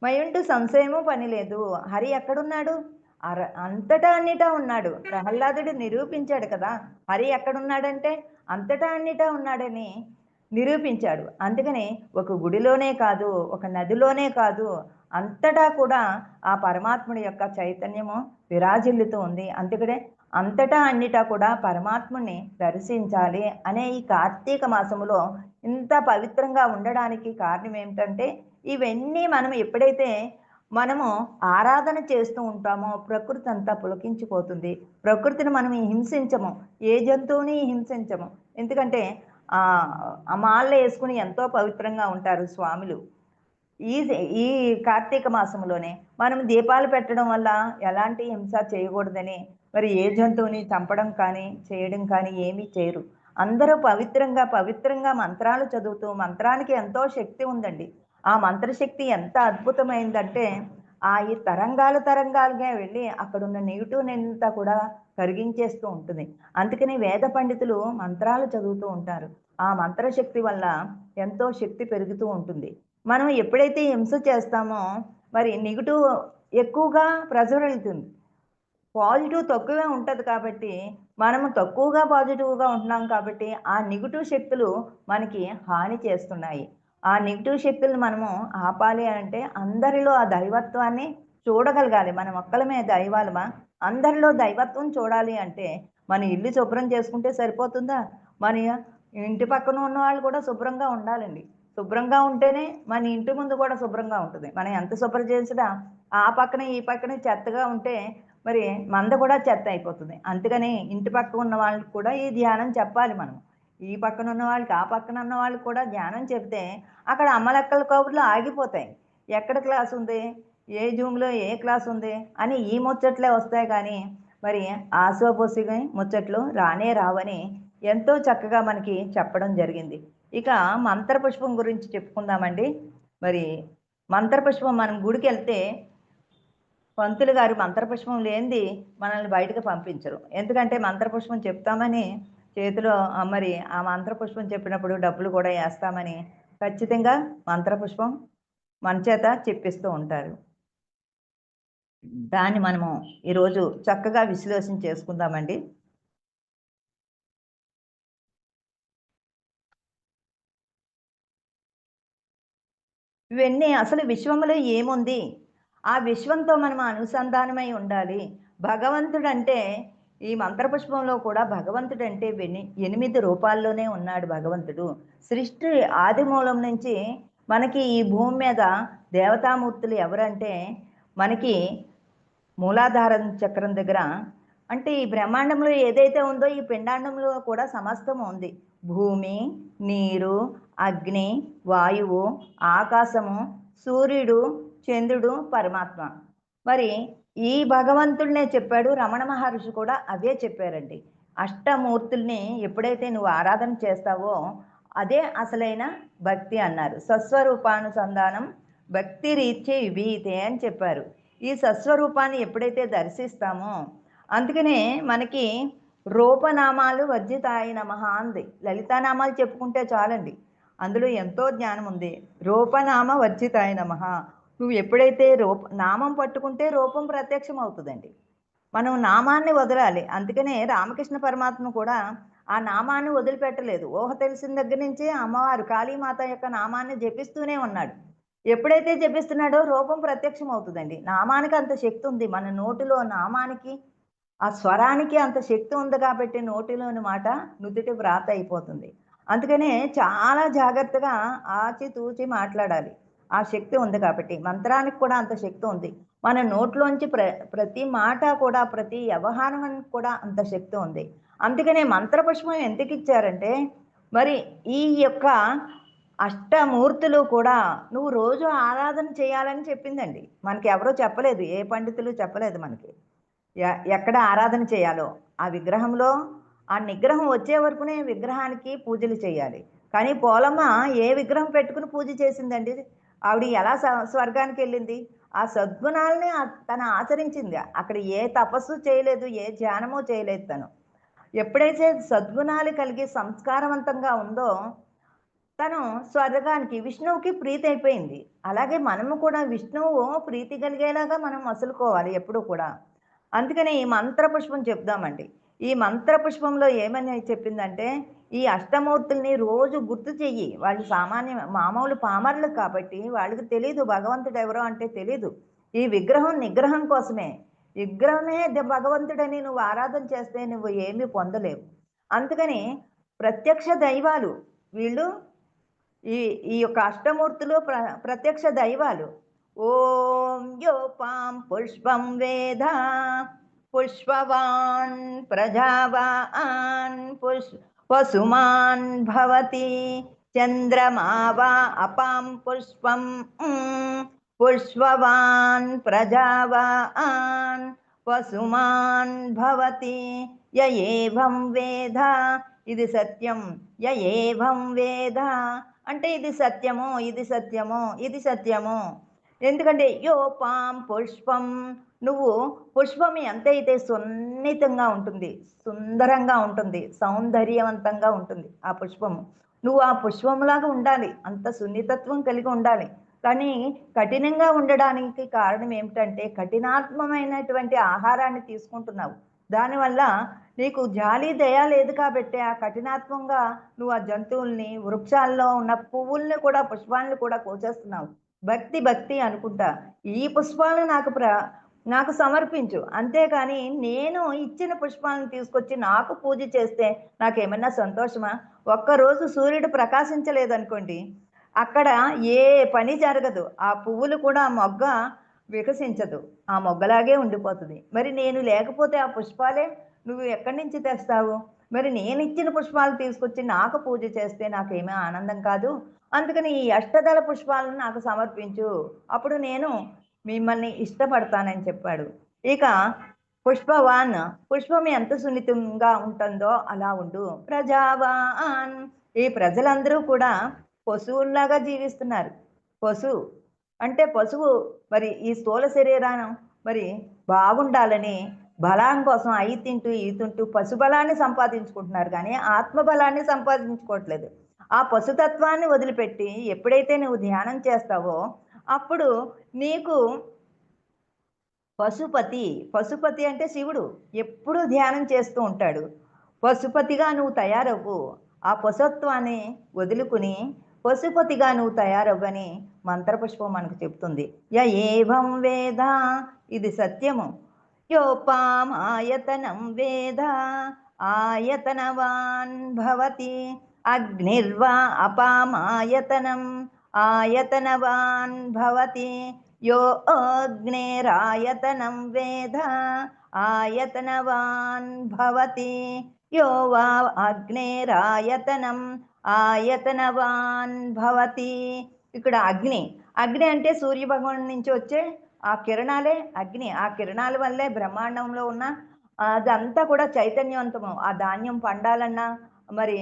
మయుంటూ సంశయము పని లేదు. హరి ఎక్కడున్నాడు? అంతటా అన్నిటా ఉన్నాడు. ప్రహ్లాదుడు నిరూపించాడు కదా, హరి ఎక్కడున్నాడంటే అంతటా అన్నిటా ఉన్నాడని నిరూపించాడు. అందుకని ఒక గుడిలోనే కాదు, ఒక నదిలోనే కాదు, అంతటా కూడా ఆ పరమాత్ముడి యొక్క చైతన్యము విరాజిల్లుతూ ఉంది. అందుకనే అంతటా అన్నిటా కూడా పరమాత్ముని దర్శించాలి అనే ఈ కార్తీక మాసములో ఇంత పవిత్రంగా ఉండడానికి కారణం ఏమిటంటే ఇవన్నీ మనం ఎప్పుడైతే మనము ఆరాధన చేస్తూ ఉంటామో ప్రకృతి అంతా పులకించిపోతుంది. ప్రకృతిని మనం హింసించము, ఏ జంతువుని హింసించము. ఎందుకంటే ఆ మాలలు వేసుకుని ఎంతో పవిత్రంగా ఉంటారు స్వాములు. ఈ ఈ కార్తీక మాసంలోనే మనం దీపాలు పెట్టడం వల్ల ఎలాంటి హింస చేయకూడదని మరి ఏ జంతువుని చంపడం కానీ చేయడం కానీ ఏమీ చేయరు. అందరూ పవిత్రంగా మంత్రాలు చదువుతూ, మంత్రానికి ఎంతో శక్తి ఉందండి. ఆ మంత్రశక్తి ఎంత అద్భుతమైందంటే ఈ తరంగాలుగా వెళ్ళి అక్కడున్న నెగిటివ్నంతా కూడా కరిగించేస్తూ ఉంటుంది. అందుకని వేద పండితులు మంత్రాలు చదువుతూ ఉంటారు. ఆ మంత్రశక్తి వల్ల ఎంతో శక్తి పెరుగుతూ ఉంటుంది. మనం ఎప్పుడైతే హింస చేస్తామో మరి నెగిటివ్ ఎక్కువగా ప్రెజర్ వెళ్తుంది. పాజిటివ్ తక్కువే ఉంటుంది కాబట్టి మనము తక్కువగా పాజిటివ్గా ఉంటున్నాం కాబట్టి ఆ నెగిటివ్ శక్తులు మనకి హాని చేస్తున్నాయి. ఆ నెగిటివ్ శక్తులను మనము ఆపాలి అంటే అందరిలో ఆ దైవత్వాన్ని చూడగలగాలి. మనం ఒక్కలమే దైవాలమా? అందరిలో దైవత్వం చూడాలి అంటే మన ఇల్లు శుభ్రం చేసుకుంటే సరిపోతుందా? మన ఇంటి పక్కన ఉన్న వాళ్ళు కూడా శుభ్రంగా ఉండాలండి. శుభ్రంగా ఉంటేనే మన ఇంటి ముందు కూడా శుభ్రంగా ఉంటుంది. మనం ఎంత శుభ్రం చేసినా ఆ పక్కన ఈ పక్కన చెత్తగా ఉంటే మరి మంద కూడా చెత్త అయిపోతుంది. అందుకని ఇంటి పక్కన ఉన్న వాళ్ళకి కూడా ఈ ధ్యానం చెప్పాలి మనం. ఈ పక్కన ఉన్న వాళ్ళకి, ఆ పక్కన ఉన్న వాళ్ళకి కూడా ధ్యానం చెప్తే అక్కడ అమ్మలక్కల కబుర్లు ఆగిపోతాయి. ఎక్కడ క్లాస్ ఉంది? ఏ జూమ్‌లో ఏ క్లాస్ ఉంది? అని ఈ ముచ్చట్లే వస్తాయి కానీ మరి ఆసోపోసిగా ముచ్చట్లు రానే రావని ఎంతో చక్కగా మనకి చెప్పడం జరిగింది. ఇక మంత్రపుష్పం గురించి చెప్పుకుందామండి. మరి మంత్రపుష్పం మనం గుడికెళ్తే పంతులు గారు మంత్రపుష్పం లేనిది మనల్ని బయటకి పంపించరు. ఎందుకంటే మంత్రపుష్పం చెప్తామని చేతిలో మరి ఆ మంత్రపుష్పం చెప్పినప్పుడు డబ్బులు కూడా ఏస్తామని ఖచ్చితంగా మంత్రపుష్పం మన చేత చెప్పిస్తూ ఉంటారు. దాన్ని మనము ఈరోజు చక్కగా విశ్లేషణ చేసుకుందామండి. ఇవన్నీ అసలు విశ్వంలో ఏముంది? ఆ విశ్వంతో మనం అనుసంధానమై ఉండాలి. భగవంతుడంటే ఈ మంత్రపుష్పంలో కూడా భగవంతుడంటే 8 రూపాల్లోనే ఉన్నాడు భగవంతుడు. సృష్టి ఆదిమూలం నుంచి మనకి ఈ భూమి మీద దేవతామూర్తులు ఎవరంటే మనకి మూలాధారం చక్రం దగ్గర అంటే ఈ బ్రహ్మాండంలో ఏదైతే ఉందో ఈ పిండాండంలో కూడా సమస్తము ఉంది. భూమి, నీరు, అగ్ని, వాయువు, ఆకాశము, సూర్యుడు, చంద్రుడు, పరమాత్మ. మరి ఈ భగవంతుడినే చెప్పాడు. రమణ మహర్షి కూడా అదే చెప్పారండి. అష్టమూర్తుల్ని ఎప్పుడైతే నువ్వు ఆరాధన చేస్తావో అదే అసలైన భక్తి అన్నారు. స్వస్వరూపానుసంధానం భక్తి రీత్యా విభీతే అని చెప్పారు. ఈ సస్వరూపాన్ని ఎప్పుడైతే దర్శిస్తామో అందుకనే మనకి రూపనామాలు వర్జితాయ నమః అంది. లలితానామాలు చెప్పుకుంటే చాలండి. అందులో ఎంతో జ్ఞానం ఉంది. రూపనామ వర్జితాయ నమః. నువ్వు ఎప్పుడైతే నామం పట్టుకుంటే రూపం ప్రత్యక్షం అవుతుందండి. మనం నామాన్ని వదలాలి. అందుకనే రామకృష్ణ పరమాత్మ కూడా ఆ నామాన్ని వదిలిపెట్టలేదు. ఊహ తెలిసిన దగ్గర నుంచి అమ్మవారు కాళీమాత యొక్క నామాన్ని జపిస్తూనే ఉన్నాడు. ఎప్పుడైతే జపిస్తున్నాడో రూపం ప్రత్యక్షం అవుతుందండి. నామానికి అంత శక్తి ఉంది. మన నోటిలో నామానికి, ఆ స్వరానికి అంత శక్తి ఉంది కాబట్టి నోటిలోని మాట నుదిటి వ్రాత అయిపోతుంది. అందుకనే చాలా జాగ్రత్తగా ఆచితూచి మాట్లాడాలి. ఆ శక్తి ఉంది కాబట్టి. మంత్రానికి కూడా అంత శక్తి ఉంది. మన నోట్లోంచి ప్రతి మాట కూడా, ప్రతి వ్యవహారానికి కూడా అంత శక్తి ఉంది. అందుకనే మంత్రపుష్పం ఎందుకిచ్చారంటే, మరి ఈ యొక్క అష్టమూర్తులు కూడా నువ్వు రోజు ఆరాధన చేయాలని చెప్పిందండి. మనకి ఎవరో చెప్పలేదు. ఏ పండితులు చెప్పలేదు మనకి. ఎక్కడ ఆరాధన చేయాలో. ఆ విగ్రహంలో ఆ నిగ్రహం వచ్చే వరకునే విగ్రహానికి పూజలు చేయాలి. కానీ పోలమ్మ ఏ విగ్రహం పెట్టుకుని పూజ చేసిందండి? ఆవిడ ఎలా స్వర్గానికెళ్ళింది? ఆ సద్గుణాల్ని తను ఆచరించింది. అక్కడ ఏ తపస్సు చేయలేదు. ఏ ధ్యానమో చేయలేదు తను. ఎప్పుడైతే సద్గుణాలు కలిగి సంస్కారవంతంగా ఉందో తను స్వర్గానికి విష్ణువుకి ప్రీతి అయిపోయింది. అలాగే మనము కూడా విష్ణువు ప్రీతి కలిగేలాగా మనం మసులుకోవాలి ఎప్పుడూ కూడా. అందుకని ఈ మంత్రపుష్పం చెప్దామండి. ఈ మంత్రపుష్పంలో ఏమని చెప్పిందంటే, ఈ అష్టమూర్తుల్ని రోజు గుర్తు చెయ్యి. వాళ్ళు మామూలు పామరులు కాబట్టి వాళ్ళకి తెలీదు భగవంతుడెవరో అంటే తెలీదు. ఈ విగ్రహం నిగ్రహం కోసమే. విగ్రహమే భగవంతుడని నువ్వు ఆరాధన చేస్తే నువ్వు ఏమీ పొందలేవు. అందుకని ప్రత్యక్ష దైవాలు వీళ్ళు. ఈ ఈ యొక్క అష్టమూర్తులు ప్రత్యక్ష దైవాలు. ఓం యోపాం పుష్పం వేద పుష్పవాన్ ప్రజావాన్ పశుమాన్ భవతి చంద్రమా వా అపాం పుష్పం పుష్పవాన్ ప్రజావాన్ పశుమాన్ భవతి య ఏవం వేద. ఇది సత్యం. య ఏవం వేద అంటే ఇది సత్యము, ఇది సత్యము, ఇది సత్యము. ఎందుకంటే యోపాం పుష్పం, నువ్వు పుష్పం ఎంతైతే సున్నితంగా ఉంటుంది, సుందరంగా ఉంటుంది, సౌందర్యవంతంగా ఉంటుంది ఆ పుష్పము. నువ్వు ఆ పుష్పంలాగా ఉండాలి. అంత సున్నితత్వం కలిగి ఉండాలి. కానీ కఠినంగా ఉండడానికి కారణం ఏమిటంటే కఠినాత్మమైనటువంటి ఆహారాన్ని తీసుకుంటున్నావు. దానివల్ల నీకు జాలి దయ లేదు కాబట్టి ఆ కఠినాత్మంగా నువ్వు ఆ జంతువుల్ని, వృక్షాల్లో ఉన్న పువ్వుల్ని కూడా, పుష్పాలను కూడా కోసేస్తున్నావు. భక్తి భక్తి అనుకుంటా. ఈ పుష్పాలను నాకు సమర్పించు. అంతేకాని నేను ఇచ్చిన పుష్పాలను తీసుకొచ్చి నాకు పూజ చేస్తే నాకేమన్నా సంతోషమా? ఒక్కరోజు సూర్యుడు ప్రకాశించలేదనుకోండి, అక్కడ ఏ పని జరగదు. ఆ పువ్వులు కూడా మొగ్గ వికసించదు. ఆ మొగ్గలాగే ఉండిపోతుంది. మరి నేను లేకపోతే ఆ పుష్పాలే నువ్వు ఎక్కడి నుంచి తెస్తావు? మరి నేనిచ్చిన పుష్పాలు తీసుకొచ్చి నాకు పూజ చేస్తే నాకేమీ ఆనందం కాదు. అందుకని ఈ అష్టదళ పుష్పాలను నాకు సమర్పించు. అప్పుడు నేను మిమ్మల్ని ఇష్టపడతానని చెప్పాడు. ఇక పుష్పవాన్, పుష్పం ఎంత సున్నితంగా ఉంటుందో అలా ఉండు. ప్రజావాన్, ఈ ప్రజలందరూ కూడా పశువుల్లాగా జీవిస్తున్నారు. పశువు అంటే పశువు మరి ఈ స్థూల శరీరాన్ని మరి బాగుండాలని బలం కోసం అయి తింటూ ఈ తింటూ పశుబలాన్ని సంపాదించుకుంటున్నారు కానీ ఆత్మబలాన్ని సంపాదించుకోవట్లేదు. ఆ పశుతత్వాన్ని వదిలిపెట్టి ఎప్పుడైతే నువ్వు ధ్యానం చేస్తావో అప్పుడు నీకు పశుపతి, పశుపతి అంటే శివుడు ఎప్పుడూ ధ్యానం చేస్తూ ఉంటాడు. పశుపతిగా నువ్వు తయారవ్వు. ఆ పశుత్వాన్ని వదులుకుని పశుపతిగా నువ్వు తయారవ్వని మంత్రపుష్పం మనకు చెప్తుంది. య ఏవం వేద, ఇది సత్యము. యోపామాయతనం వేద ఆయతనవాన్ భవతి. అగ్నిర్వా అపామాయతనం ఆయతనవాన్ భవతి. यो अग्नेरायतनं वेद ఆయతనవాన్ భవతి. యో వా అగ్నేరాయతనం ఆయతనవాన్ భవతి. ఇక్కడ అగ్ని, అగ్ని అంటే సూర్య భగవాన్ నుంచి వచ్చే ఆ కిరణాలే అగ్ని. ఆ కిరణాల వల్లే బ్రహ్మాండంలో ఉన్న అదంతా కూడా చైతన్యవంతము. ఆ ధాన్యం పండాలన్నా, మరి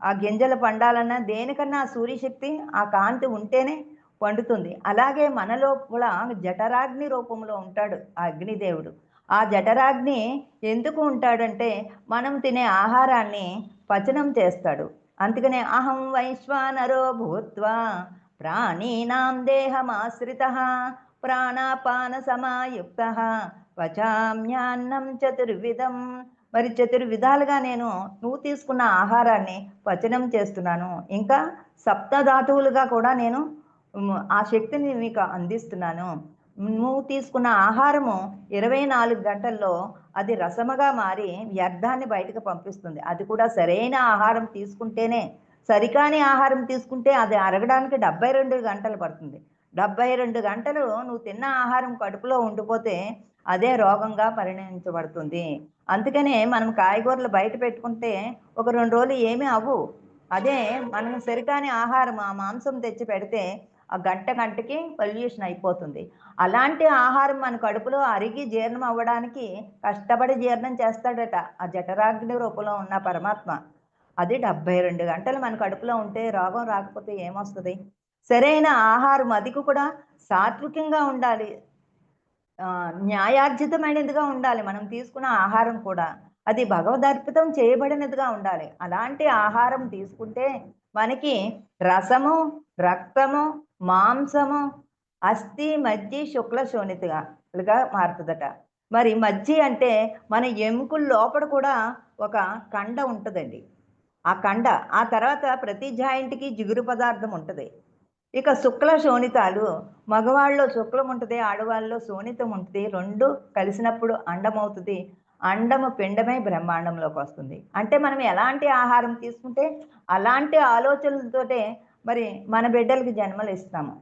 ఆ గింజలు పండాలన్నా దేనికన్నా సూర్యశక్తి, ఆ కాంతి ఉంటేనే వండుతుంది. అలాగే మనలో కూడా జఠరాగ్ని రూపంలో ఉంటాడు ఆ అగ్నిదేవుడు. ఆ జఠరాగ్ని ఎందుకు ఉంటాడంటే మనం తినే ఆహారాన్ని పచనం చేస్తాడు. అందుకనే అహం వైశ్వానరో భూత్వా ప్రాణీనాం దేహమాశ్రితః ప్రాణాపాన సమాయుక్త పచామ్యాన్నం చతుర్విధం. మరి చతుర్విధాలుగా నువ్వు తీసుకున్న ఆహారాన్ని పచనం చేస్తున్నాను. ఇంకా సప్తధాతువులుగా కూడా నేను ఆ శక్తిని నీకు అందిస్తున్నాను. నువ్వు తీసుకున్న ఆహారము 24 గంటల్లో అది రసముగా మారి వ్యర్థాన్ని బయటకు పంపిస్తుంది. అది కూడా సరైన ఆహారం తీసుకుంటేనే. సరికాని ఆహారం తీసుకుంటే అది అరగడానికి 72 గంటలు పడుతుంది. 72 గంటలు నువ్వు తిన్న ఆహారం కడుపులో ఉండిపోతే అదే రోగంగా పరిణమించబడుతుంది. అందుకనే మనం కాయగూరలు బయట పెట్టుకుంటే ఒక 2 రోజులు ఏమీ అవ్వవు. అదే మనం సరికాని ఆహారం ఆ మాంసం తెచ్చి పెడితే ఆ గంటకి పొల్యూషన్ అయిపోతుంది. అలాంటి ఆహారం మన కడుపులో అరిగి జీర్ణం అవ్వడానికి కష్టపడి జీర్ణం చేస్తాడట ఆ జఠరాగ్ని రూపంలో ఉన్న పరమాత్మ. అది 72 గంటలు మన కడుపులో ఉంటే రోగం రాకపోతే ఏమొస్తది? సరైన ఆహారం అది కూడా సాత్వికంగా ఉండాలి. న్యాయార్జితమైనదిగా ఉండాలి. మనం తీసుకున్న ఆహారం కూడా. అది భగవదర్పితం చేయబడినదిగా ఉండాలి. అలాంటి ఆహారం తీసుకుంటే మనకి రసము, రక్తము, మాంసము, అస్థి, మజ్జి, శుక్ల శోణితలుగా మారుతదట. మరి మజ్జి అంటే మన ఎముకల లోపల కూడా ఒక కండ ఉంటదండి. ఆ కండ. ఆ తర్వాత ప్రతి జాయింట్‌కి జిగురు పదార్థం ఉంటది. ఇక శుక్ల శోణితాలు మగవాళ్ళలో శుక్లం ఉంటది. ఆడవాళ్ళలో శోణితం ఉంటది. 2 కలిసినప్పుడు అండమవుతది. అండము పిండమై బ్రహ్మాండంలోకొస్తుంది. అంటే మనం ఎలాంటి ఆహారం తీసుకుంటే అలాంటి ఆలోచనలతోటే మరి మన బిడ్డలకి జన్మలిస్తాము.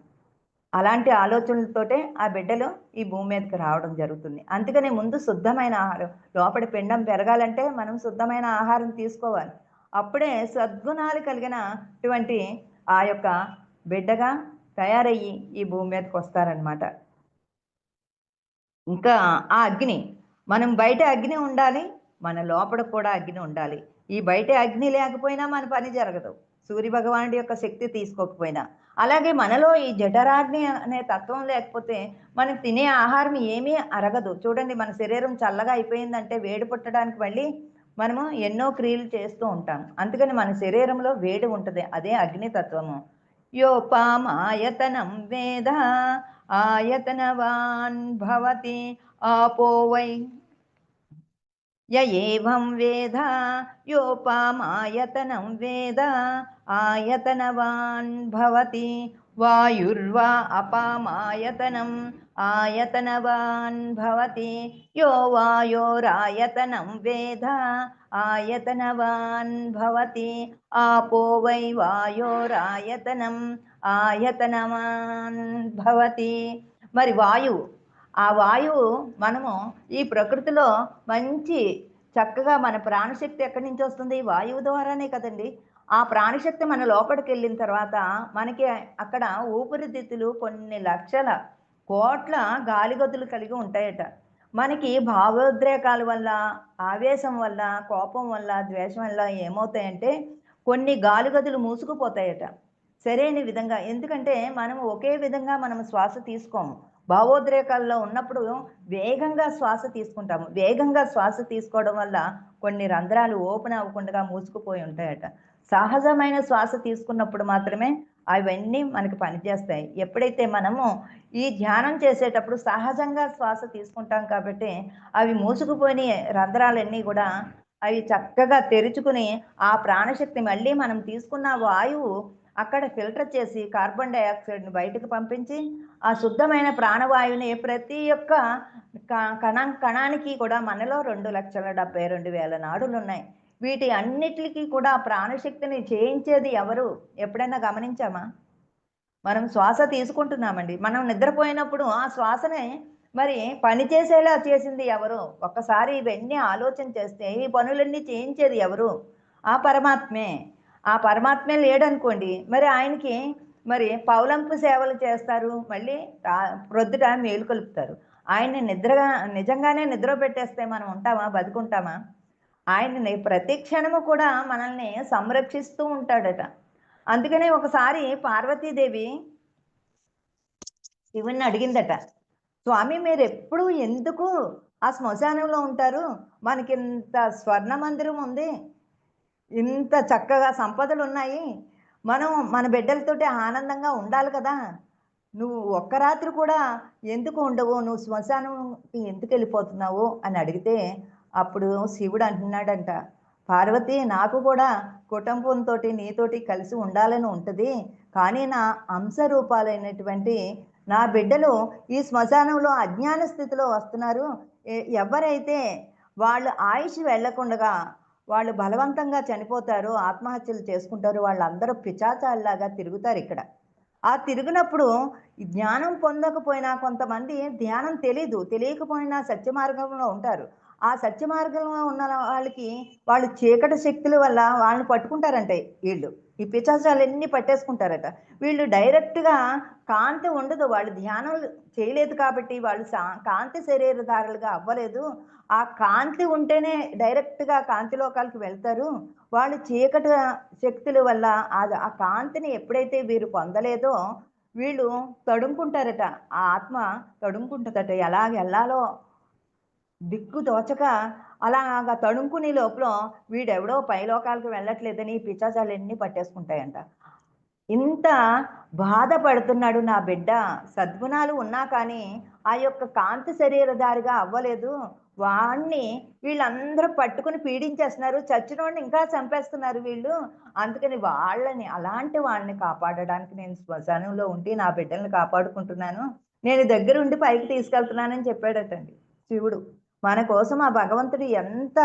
అలాంటి ఆలోచనలతోటే ఆ బిడ్డలు ఈ భూమి మీదకి రావడం జరుగుతుంది. అందుకనే ముందు శుద్ధమైన ఆహారం. లోపల పిండం పెరగాలంటే మనం శుద్ధమైన ఆహారం తీసుకోవాలి. అప్పుడే సద్గుణాలు కలిగినటువంటి ఆ యొక్క బిడ్డగా తయారయ్యి ఈ భూమి మీదకొస్తారనమాట. ఇంకా ఆ అగ్ని. మనం బయట అగ్ని ఉండాలి. మన లోపల కూడా అగ్ని ఉండాలి. ఈ బయట అగ్ని లేకపోయినా మన పని జరగదు. సూర్య భగవానుడి యొక్క శక్తి తీసుకోకపోయినా. అలాగే మనలో ఈ జఠరాగ్ని అనే తత్వం లేకపోతే మనం తినే ఆహారం ఏమీ అరగదు. చూడండి మన శరీరం చల్లగా అయిపోయిందంటే వేడి పుట్టడానికి మళ్ళీ మనము ఎన్నో క్రియలు చేస్తూ ఉంటాం. అందుకని మన శరీరంలో వేడి ఉంటది. అదే అగ్ని తత్వము. योपामायतनं वेद आयतनवान् भवति आपो वै य एवं वेद योपामायतनं वेद आयतनवान् भवति वायुर्वा अपामायतनम् आयतनवान् भवति यो वायोरायतनं वेद आयतनवान् भवति आपो वै वायोरायतनम् ఆయతనవాన్ భవతి. మరి వాయువు. ఆ వాయువు మనము ఈ ప్రకృతిలో మంచి చక్కగా మన ప్రాణశక్తి ఎక్కడి నుంచి వస్తుంది? వాయువు ద్వారానే కదండీ! ఆ ప్రాణశక్తి మన లోపలికెళ్ళిన తర్వాత మనకి అక్కడ ఊపిరితిత్తులు కొన్ని లక్షల, కోట్ల గాలిగదులు కలిగి ఉంటాయట. మనకి భావోద్రేకాల వల్ల, ఆవేశం వల్ల, కోపం వల్ల, ద్వేషం వల్ల ఏమవుతాయంటే కొన్ని గాలిగదులు మూసుకుపోతాయట. సరైన విధంగా. ఎందుకంటే మనం ఒకే విధంగా మనం శ్వాస తీసుకోము. భావోద్రేకాల్లో ఉన్నప్పుడు వేగంగా శ్వాస తీసుకుంటాము. వేగంగా శ్వాస తీసుకోవడం వల్ల కొన్ని రంధ్రాలు ఓపెన్ అవ్వకుండా మూసుకుపోయి ఉంటాయట. సహజమైన శ్వాస తీసుకున్నప్పుడు మాత్రమే అవన్నీ మనకి పనిచేస్తాయి. ఎప్పుడైతే మనము ఈ ధ్యానం చేసేటప్పుడు సహజంగా శ్వాస తీసుకుంటాం కాబట్టి అవి మూసుకుపోయిన రంధ్రాలన్నీ కూడా అవి చక్కగా తెరుచుకుని ఆ ప్రాణశక్తి మళ్ళీ మనం తీసుకున్న వాయువు అక్కడ ఫిల్టర్ చేసి కార్బన్ డయాక్సైడ్‌ని బయటకు పంపించి, ఆ శుద్ధమైన ప్రాణవాయువుని ప్రతి ఒక్క కణానికి కూడా మనలో 2,72,000 నాడులున్నాయి. వీటి అన్నిట్లికి కూడా ప్రాణశక్తిని చేయించేది ఎవరు? ఎప్పుడైనా గమనించామా? మనం శ్వాస తీసుకుంటున్నామండి. మనం నిద్రపోయినప్పుడు ఆ శ్వాసని మరి పని చేసేలా చేసింది ఎవరు? ఒక్కసారి ఇవన్నీ ఆలోచన చేస్తే ఈ పనులన్నీ చేయించేది ఎవరు? ఆ పరమాత్మే. ఆ పరమాత్మే లేడనుకోండి, మరి ఆయనకి మరి పౌలంపు సేవలు చేస్తారు. మళ్ళీ ప్రొద్దుట మేలుకొలుపుతారు. ఆయన్ని నిజంగానే నిద్ర పెట్టేస్తే మనం ఉంటామా? బతికుంటామా? ఆయనని ప్రతి క్షణము కూడా మనల్ని సంరక్షిస్తూ ఉంటాడట. అందుకనే ఒకసారి పార్వతీదేవి శివుడిని అడిగిందట. స్వామి మీరెప్పుడు ఎందుకు ఆ శ్మశానంలో ఉంటారు? మనకింత స్వర్ణ మందిరం ఉంది. ఇంత చక్కగా సంపదలున్నాయి. మనం మన బిడ్డలతోటి ఆనందంగా ఉండాలి కదా! నువ్వు ఒక్క రాత్రి కూడా ఎందుకు ఉండవు? నువ్వు శ్మశానంకి ఎందుకెళ్ళిపోతున్నావు? అని అడిగితే, అప్పుడు శివుడు అంటున్నాడంట, పార్వతి, నాకు కూడా కుటుంబంతో నీతోటి కలిసి ఉండాలని ఉంటుంది. కానీ నా అంశ రూపాలైనటువంటి నా బిడ్డలు ఈ శ్మశానంలో అజ్ఞాన స్థితిలో వస్తున్నారు. ఎవరైతే వాళ్ళు ఆయుష్ వెళ్ళకుండగా వాళ్ళు బలవంతంగా చనిపోతారో, ఆత్మహత్యలు చేసుకుంటారో, వాళ్ళందరూ పిశాచాల్లాగా తిరుగుతారు ఇక్కడ. ఆ తిరిగినప్పుడు ఈ జ్ఞానం పొందకపోయినా కొంతమంది ధ్యానం తెలియకపోయినా సత్య మార్గంలో ఉంటారు. ఆ సత్య మార్గంలో ఉన్న వాళ్ళకి వాళ్ళు చీకటి శక్తుల వల్ల వాళ్ళని పట్టుకుంటారంట వీళ్ళు. ఈ పిశాచాలన్నీ పట్టేసుకుంటారట. వీళ్ళు డైరెక్ట్‌గా కాంతి ఉండదు. వాళ్ళు ధ్యానం చేయలేదు కాబట్టి వాళ్ళు కాంతి శరీరధారులుగా అవ్వలేదు. ఆ కాంతి ఉంటేనే డైరెక్ట్‌గా కాంతి లోకాలకు వెళ్తారు. వాళ్ళు చీకటి శక్తుల వల్ల ఆ కాంతిని ఎప్పుడైతే వీరు పొందలేదో వీళ్ళు తడుముకుంటారట. ఆ ఆత్మ తడుముకుంటదట. ఎలాగెళ్ళాలో దిక్కు తోచక అలాగా తడుముకునే లోపల వీడెవడో పైలోకాలకు వెళ్ళట్లేదని పిశాచాలన్నీ పట్టేసుకుంటాయంట. ఇంత బాధపడుతున్నాడు నా బిడ్డ. సద్గుణాలు ఉన్నా కానీ ఆ యొక్క కాంతి శరీరధారిగా అవ్వలేదు. వాడిని వీళ్ళందరూ పట్టుకుని పీడించేస్తున్నారు. చచ్చినోడిని ఇంకా చంపేస్తున్నారు వీళ్ళు. అందుకని అలాంటి వాళ్ళని కాపాడడానికి నేను శ్మశానంలో ఉండి నా బిడ్డల్ని కాపాడుకుంటున్నాను. నేను దగ్గరుండి పైకి తీసుకెళ్తున్నానని చెప్పాడటండి శివుడు. మన కోసం ఆ భగవంతుడు ఎంత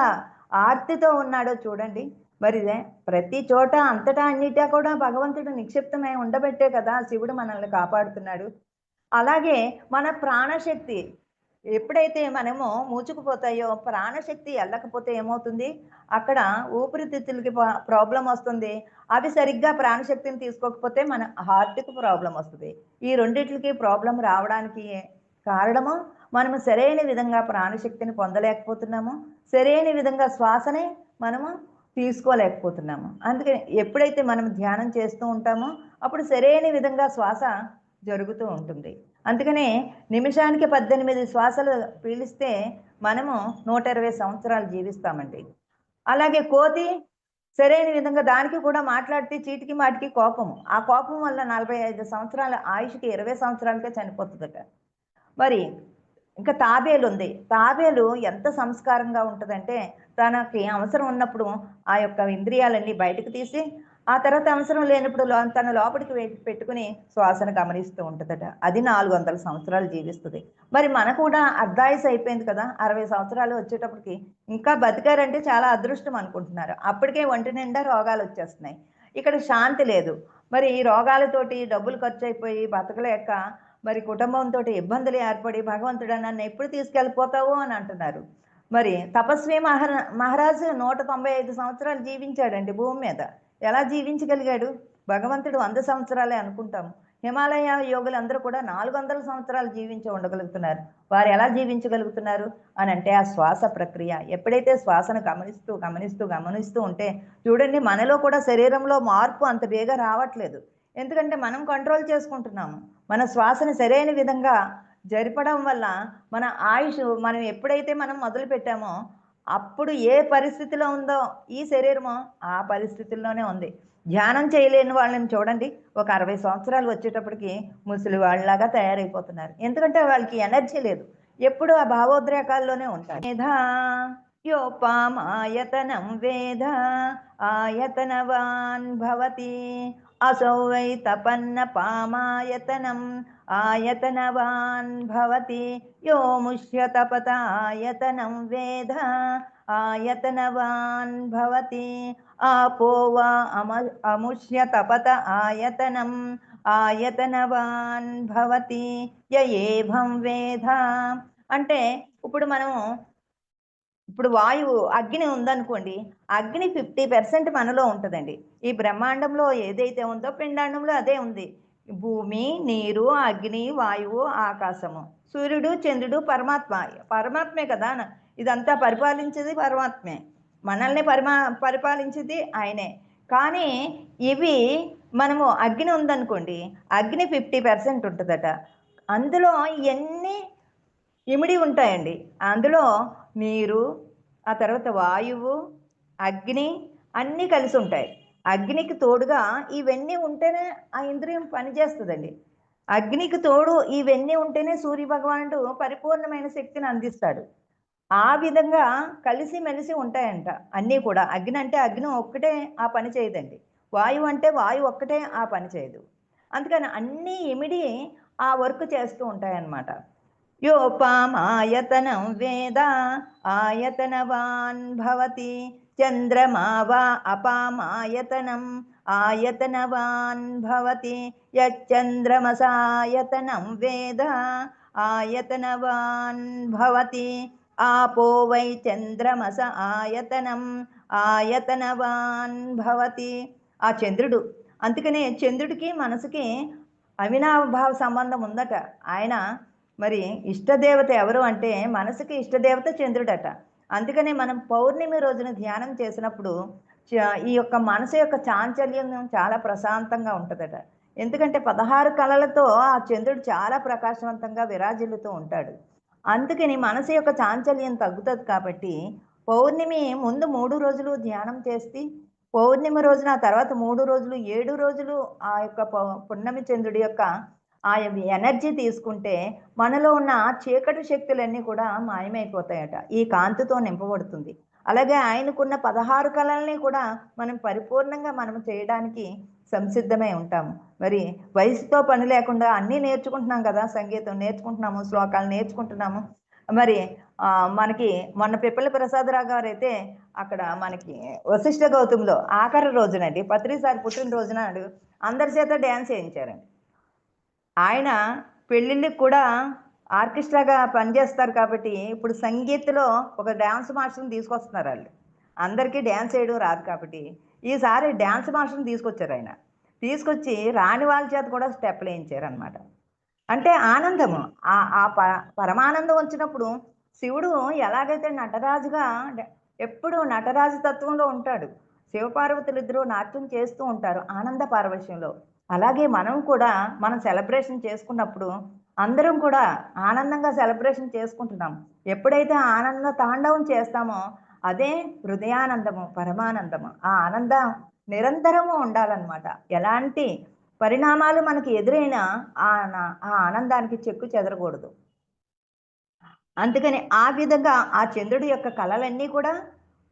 ఆర్తితో ఉన్నాడో చూడండి. మరిదే ప్రతి చోట అంతటా అన్నిటా కూడా భగవంతుడు నిక్షిప్తమై ఉండబట్టే కదా శివుడు మనల్ని కాపాడుతున్నాడు. అలాగే మన ప్రాణశక్తి ఎప్పుడైతే మనము మూచుకుపోతాయో, ప్రాణశక్తి ఎళ్ళకపోతే ఏమవుతుంది? అక్కడ ఊపిరితిత్తులకి ప్రాబ్లమ్ వస్తుంది. అవి సరిగ్గా ప్రాణశక్తిని తీసుకోకపోతే మన హార్ట్‌కి ప్రాబ్లమ్ వస్తది. ఈ రెండిట్లికి ప్రాబ్లమ్ రావడానికి కారణము మనము సరైన విధంగా ప్రాణశక్తిని పొందలేకపోతున్నాము. సరైన విధంగా శ్వాసని మనము తీసుకోలేకపోతున్నాము. అందుకని ఎప్పుడైతే మనం ధ్యానం చేస్తూ ఉంటామో అప్పుడు సరైన విధంగా శ్వాస జరుగుతూ ఉంటుంది. అందుకనే నిమిషానికి 18 శ్వాసలు పీలిస్తే మనము 120 సంవత్సరాలు జీవిస్తామండి. అలాగే కోతి సరైన విధంగా దానికి కూడా మాట్లాడితే చీటికి మాటికి కోపము. ఆ కోపం వల్ల 45 సంవత్సరాల ఆయుష్‌కి 20 సంవత్సరాలకే చనిపోతదట. మరి ఇంకా తాబేలుంది. తాబేలు ఎంత సంస్కారంగా ఉంటదంటే, తనకి అవసరం ఉన్నప్పుడు ఆ యొక్క ఇంద్రియాలన్నీ బయటకు తీసి, ఆ తర్వాత అవసరం లేనప్పుడు తన లోపలికి పెట్టుకుని శ్వాసను గమనిస్తూ ఉంటదట. అది 400 సంవత్సరాలు జీవిస్తది. మరి మనకు కూడా అర్ధాయుసు అయిపోయింది కదా! 60 సంవత్సరాలు వచ్చేటప్పటికి ఇంకా బతికారంటే చాలా అదృష్టం అనుకుంటున్నారు. అప్పటికే ఒంటి నిండా రోగాలొచ్చేస్తున్నాయి. ఇక్కడ శాంతి లేదు. మరి ఈ రోగాలతోటి డబ్బులు ఖర్చయిపోయి బతకలేక మరి కుటుంబంతోటి ఇబ్బందులు ఏర్పడి భగవంతుడా నన్ను ఎప్పుడు తీసుకెళ్ళిపోతావు అని అంటున్నారు. మరి తపస్వి మహారాజు 195 సంవత్సరాలు జీవించాడండి భూమి మీద. ఎలా జీవించగలిగాడు? భగవంతుడు 100 సంవత్సరాలే అనుకుంటాము. హిమాలయ యోగులందరూ కూడా 400 సంవత్సరాలు జీవించి ఉండగలుగుతున్నారు. వారు ఎలా జీవించగలుగుతున్నారు అనంటే ఆ శ్వాస ప్రక్రియ. ఎప్పుడైతే శ్వాసను గమనిస్తూ ఉంటే చూడండి మనలో కూడా శరీరంలో మార్పు అంత బేగా రావట్లేదు. ఎందుకంటే మనం కంట్రోల్ చేసుకుంటున్నాము. మన శ్వాసను సరైన విధంగా జరపడం వల్ల మన ఆయుష్ మనం ఎప్పుడైతే మనం మొదలుపెట్టామో అప్పుడు ఏ పరిస్థితిలో ఉందో ఈ శరీరము ఆ పరిస్థితుల్లోనే ఉంది. ధ్యానం చేయలేని వాళ్ళని చూడండి ఒక 60 సంవత్సరాలు వచ్చేటప్పటికి ముసలి వాళ్ళలాగా తయారైపోతున్నారు. ఎందుకంటే వాళ్ళకి ఎనర్జీ లేదు. ఎప్పుడు ఆ భావోద్రేకాల్లోనే ఉంటారు. మేధా యోపామాయతనం వేద ఆయతనవాన్ భవతి असौ वै तपन्नपामायतनम् आयतनवान् भवति यो मुष्यतपत आयतनं वेद आयतनवान् भवति आपो वा अमुष्यतपत आयतनम् ఆయతనవాన్ భవతి య ఏవం వేద. అంటే ఇప్పుడు వాయువు అగ్ని ఉందనుకోండి, అగ్ని 50% మనలో ఉంటదండి. ఈ బ్రహ్మాండంలో ఏదైతే ఉందో పిండాండంలో అదే ఉంది. భూమి, నీరు, అగ్ని, వాయువు, ఆకాశము, సూర్యుడు, చంద్రుడు, పరమాత్మే కదా! ఇదంతా పరిపాలించేది పరమాత్మే. మనల్ని పరిపాలించేది ఆయనే. కానీ ఇవి మనము అగ్ని ఉందనుకోండి, అగ్ని 50% ఉంటదట. అందులో ఎన్ని ఇమిడి ఉంటాయండి. అందులో నీరు, ఆ తర్వాత వాయువు, అగ్ని అన్నీ కలిసి ఉంటాయి. అగ్నికి తోడుగా ఇవన్నీ ఉంటేనే ఆ ఇంద్రియం పనిచేస్తదండి. అగ్నికి తోడు ఇవన్నీ ఉంటేనే సూర్య భగవానుడు పరిపూర్ణమైన శక్తిని అందిస్తాడు. ఆ విధంగా కలిసిమెలిసి ఉంటాయంట అన్నీ కూడా. అగ్ని అంటే అగ్ని ఒక్కటే ఆ పని చేయదండి. వాయువు అంటే వాయువు ఒక్కటే ఆ పని చేయదు. అందుకని అన్నీ ఇమిడి ఆ వర్క్ చేస్తూ ఉంటాయన్నమాట. యోపామాయతనం వేద ఆయతనవాన్ భవతి చంద్రమా వా అపామాయతనం ఆయతనవాన్ భవతి యచ్చంద్రమసాయతనం వేద ఆయతనవాన్ భవతి ఆపో వై చంద్రమస ఆయతనం ఆయతనవాన్ భవతి. ఆ చంద్రుడు, అందుకనే చంద్రుడికి మనసుకి అవినాభావ సంబంధం ఉందట. ఆయన మరి ఇష్టదేవత ఎవరు అంటే మనసుకి ఇష్టదేవత చంద్రుడట. అందుకనే మనం పౌర్ణమి రోజున ధ్యానం చేసినప్పుడు ఈ యొక్క మనసు యొక్క చాంచల్యం చాలా ప్రశాంతంగా ఉంటుందట. ఎందుకంటే 16 కళలతో ఆ చంద్రుడు చాలా ప్రకాశవంతంగా విరాజిల్లుతూ ఉంటాడు. అందుకని మనసు యొక్క చాంచల్యం తగ్గుతుంది కాబట్టి పౌర్ణమి ముందు 3 రోజులు ధ్యానం చేసి పౌర్ణమి రోజున ఆ తర్వాత 3 రోజులు 7 రోజులు ఆ యొక్క పున్నమి చంద్రుడి యొక్క ఆ ఎనర్జీ తీసుకుంటే మనలో ఉన్న చీకటి శక్తులన్నీ కూడా మాయమైపోతాయట. ఈ కాంతితో నింపబడుతుంది. అలాగే ఆయనకున్న 16 కళల్ని కూడా మనం పరిపూర్ణంగా మనం చేయడానికి సంసిద్ధమై ఉంటాము. మరి వయసుతో పని లేకుండా అన్నీ నేర్చుకుంటున్నాం కదా! సంగీతం నేర్చుకుంటున్నాము, శ్లోకాలు నేర్చుకుంటున్నాము. మరి మనకి మొన్న పిప్పల ప్రసాదరావు గారైతే అక్కడ మనకి వశిష్ఠ గౌతమిలో ఆఖరి రోజునండి, పత్రిసారి పుట్టినరోజున నాడు అందరి చేత డ్యాన్స్ చేయించారండి. ఆయన పెళ్ళిళ్ళకి కూడా ఆర్కెస్ట్రాగా పనిచేస్తారు కాబట్టి ఇప్పుడు సంగీత్‌లో ఒక డాన్స్ మాస్టర్‌ని తీసుకొస్తున్నారాళ్ళు. అందరికీ డాన్స్ చేయడం రాదు కాబట్టి ఈసారి డాన్స్ మాస్టర్‌ని తీసుకొచ్చారాయన. తీసుకొచ్చి రాని వాళ్ళ చేత కూడా స్టెప్పులేయించారనమాట. అంటే ఆనందము. ఆ పరమానందం వచ్చినప్పుడు శివుడు ఎలాగైతే నటరాజుగా ఎప్పుడూ నటరాజు తత్వంలో ఉంటాడు. శివపార్వతులిద్దరూ నాట్యం చేస్తూ ఉంటారు ఆనంద పారవశ్యంలో. అలాగే మనం కూడా మనం సెలబ్రేషన్ చేసుకున్నప్పుడు అందరం కూడా ఆనందంగా సెలబ్రేషన్ చేసుకుంటున్నాం. ఎప్పుడైతే ఆనంద తాండవం చేస్తామో అదే హృదయానందము, పరమానందము. ఆ ఆనందం నిరంతరము ఉండాలన్నమాట. ఎలాంటి పరిణామాలు మనకి ఎదురైనా ఆ ఆనందానికి చెక్కు చెదరకూడదు. అందుకని ఆ విధంగా ఆ చంద్రుడి యొక్క కళలన్నీ కూడా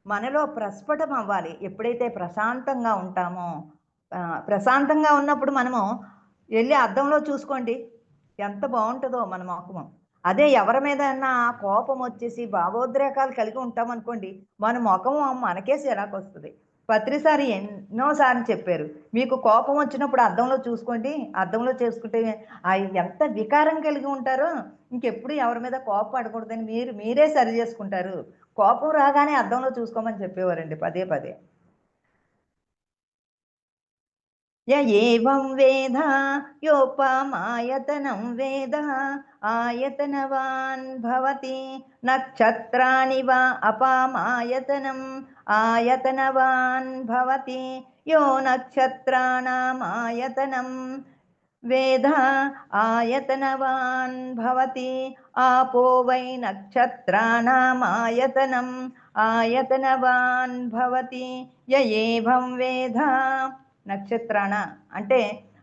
మనలో ప్రస్ఫుటం అవ్వాలి. ఎప్పుడైతే ప్రశాంతంగా ఉంటామో ప్రశాంతంగా ఉన్నప్పుడు మనము ఎళ్లి అద్దంలో చూసుకోండి. ఎంత బావుంటదో మన మొఖము. అదే ఎవరి మీదన్నా కోపం వచ్చేసి భావోద్రేకాలు కలిగి ఉంటామనుకోండి, మన మొఖం మనకే చిరాకొస్తది. పత్రిసారి ఎన్నో సార్లు చెప్పారు. మీకు కోపం వచ్చినప్పుడు అద్దంలో చూసుకోండి. అద్దంలో చేసుకుంటే ఎంత వికారం కలిగి ఉంటారో ఇంకెప్పుడు ఎవరి మీద కోపపడకూడదని మీరే సరి చేసుకుంటారు. కోపం రాగానే అద్దంలో చూసుకోమని చెప్పేవారండి పదే పదే. య ఏవం వేద యోపమాయతనం వేద ఆయతనవాన్ భవతి నక్షత్రాణి వా అపామాయతనం ఆయతనవాన్ భవతి యో నక్షత్రాణమాయతనం వేద ఆయతనవాన్ భవతి ఆపో వై నక్షత్రాణమాయతనం ఆయతనవాన్ భవతి య ఏవం వేద. నక్షత్రాన అంటే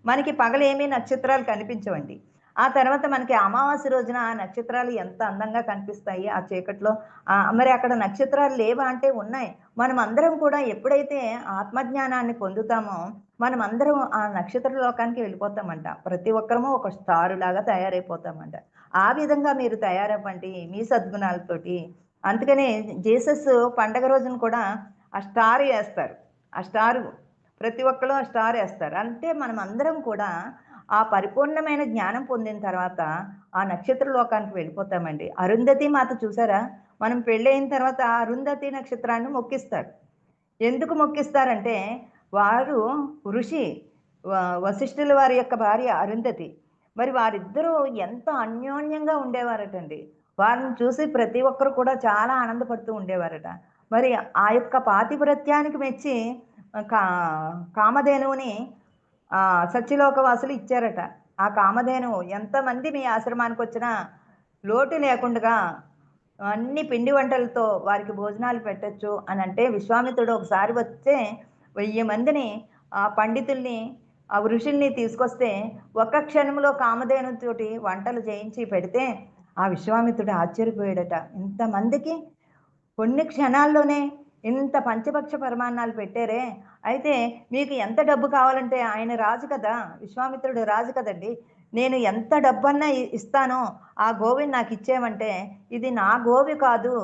మనకి పగలేమీ నక్షత్రాలు కనిపించవండి. ఆ తర్వాత మనకి అమావాస్య రోజున ఆ నక్షత్రాలు ఎంత అందంగా కనిపిస్తాయి ఆ చీకట్లో. మరి అక్కడ నక్షత్రాలు లేవా అంటే ఉన్నాయి. మనమందరం కూడా ఎప్పుడైతే ఆత్మజ్ఞానాన్ని పొందుతామో మనమందరం ఆ నక్షత్ర లోకానికి వెళ్ళిపోతామంట. ప్రతి ఒక్కరము ఒక స్టార్ లాగా తయారైపోతామంట. ఆ విధంగా మీరు తయారవ్వండి మీ సద్గుణాలతోటి. అందుకనే జీసస్ పండగ రోజున కూడా ఆ స్టార్ ఏస్తారు. ఆ స్టారు ప్రతి ఒక్కళ్ళు ఆ స్టార్ ఏస్తారు. అంటే మనమందరం కూడా ఆ పరిపూర్ణమైన జ్ఞానం పొందిన తర్వాత ఆ నక్షత్ర లోకానికి వెళ్ళిపోతామండి. అరుంధతి మాత చూసారా? మనం పెళ్ళయిన తర్వాత అరుంధతి నక్షత్రాన్ని మొక్కిస్తారు. ఎందుకు మొక్కిస్తారంటే వారు ఋషి వశిష్ఠుల వారి యొక్క భార్య అరుంధతి. మరి వారిద్దరూ ఎంత అన్యోన్యంగా ఉండేవారటండి. వారిని చూసి ప్రతి ఒక్కరు కూడా చాలా ఆనందపడుతూ ఉండేవారట. మరి ఆ యొక్క పాతివ్రత్యానికి మెచ్చి కా కామధేనువుని సత్యలోకవాసులు ఇచ్చారట. ఆ కామధేనువు ఎంతమంది మీ ఆశ్రమానికొచ్చినా లోటు లేకుండగా అన్ని పిండి వంటలతో వారికి భోజనాలు పెట్టొచ్చు అనంటే విశ్వామిత్రుడు ఒకసారి వస్తే 1000 మందిని పండితుల్ని, ఆ ఋషుల్ని తీసుకొస్తే ఒక్క క్షణంలో కామధేనుతోటి వంటలు చేయించి పెడితే ఆ విశ్వామిత్రుడు ఆశ్చర్యపోయాడట. ఇంతమందికి కొన్ని క్షణాల్లోనే ఇంత పంచభక్ష పరమాన్నాలు పెట్టారే! అయితే మీకు ఎంత డబ్బు కావాలంటే ఆయన రాజు కదా! విశ్వామిత్రుడు రాజు కదండీ! నేను ఎంత డబ్బన్నా ఇస్తాను. ఆ గోవిని నాకిచ్చేయమంటే, ఇది నా గోవి కాదు.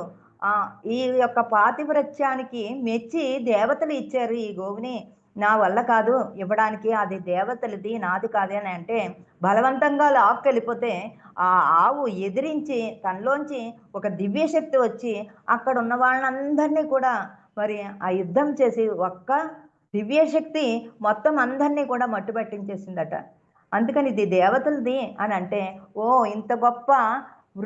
ఈ యొక్క పాతివ్రత్యానికి మెచ్చి దేవతలు ఇచ్చారు ఈ గోవుని. నా వల్ల కాదు ఇవ్వడానికి. అది దేవతలది, నాది కాదని అంటే, బలవంతంగా లాక్కెళ్ళిపోతే ఆ ఆవు ఎదిరించి తనలోంచి ఒక దివ్యశక్తి వచ్చి అక్కడున్న వాళ్ళందరినీ కూడా మరి ఆ యుద్ధం చేసి ఒక్క దివ్యశక్తి మొత్తం అందరినీ కూడా మట్టుబట్టించేసిందట. అందుకని ఇది దేవతలది అని అంటే, ఇంత గొప్ప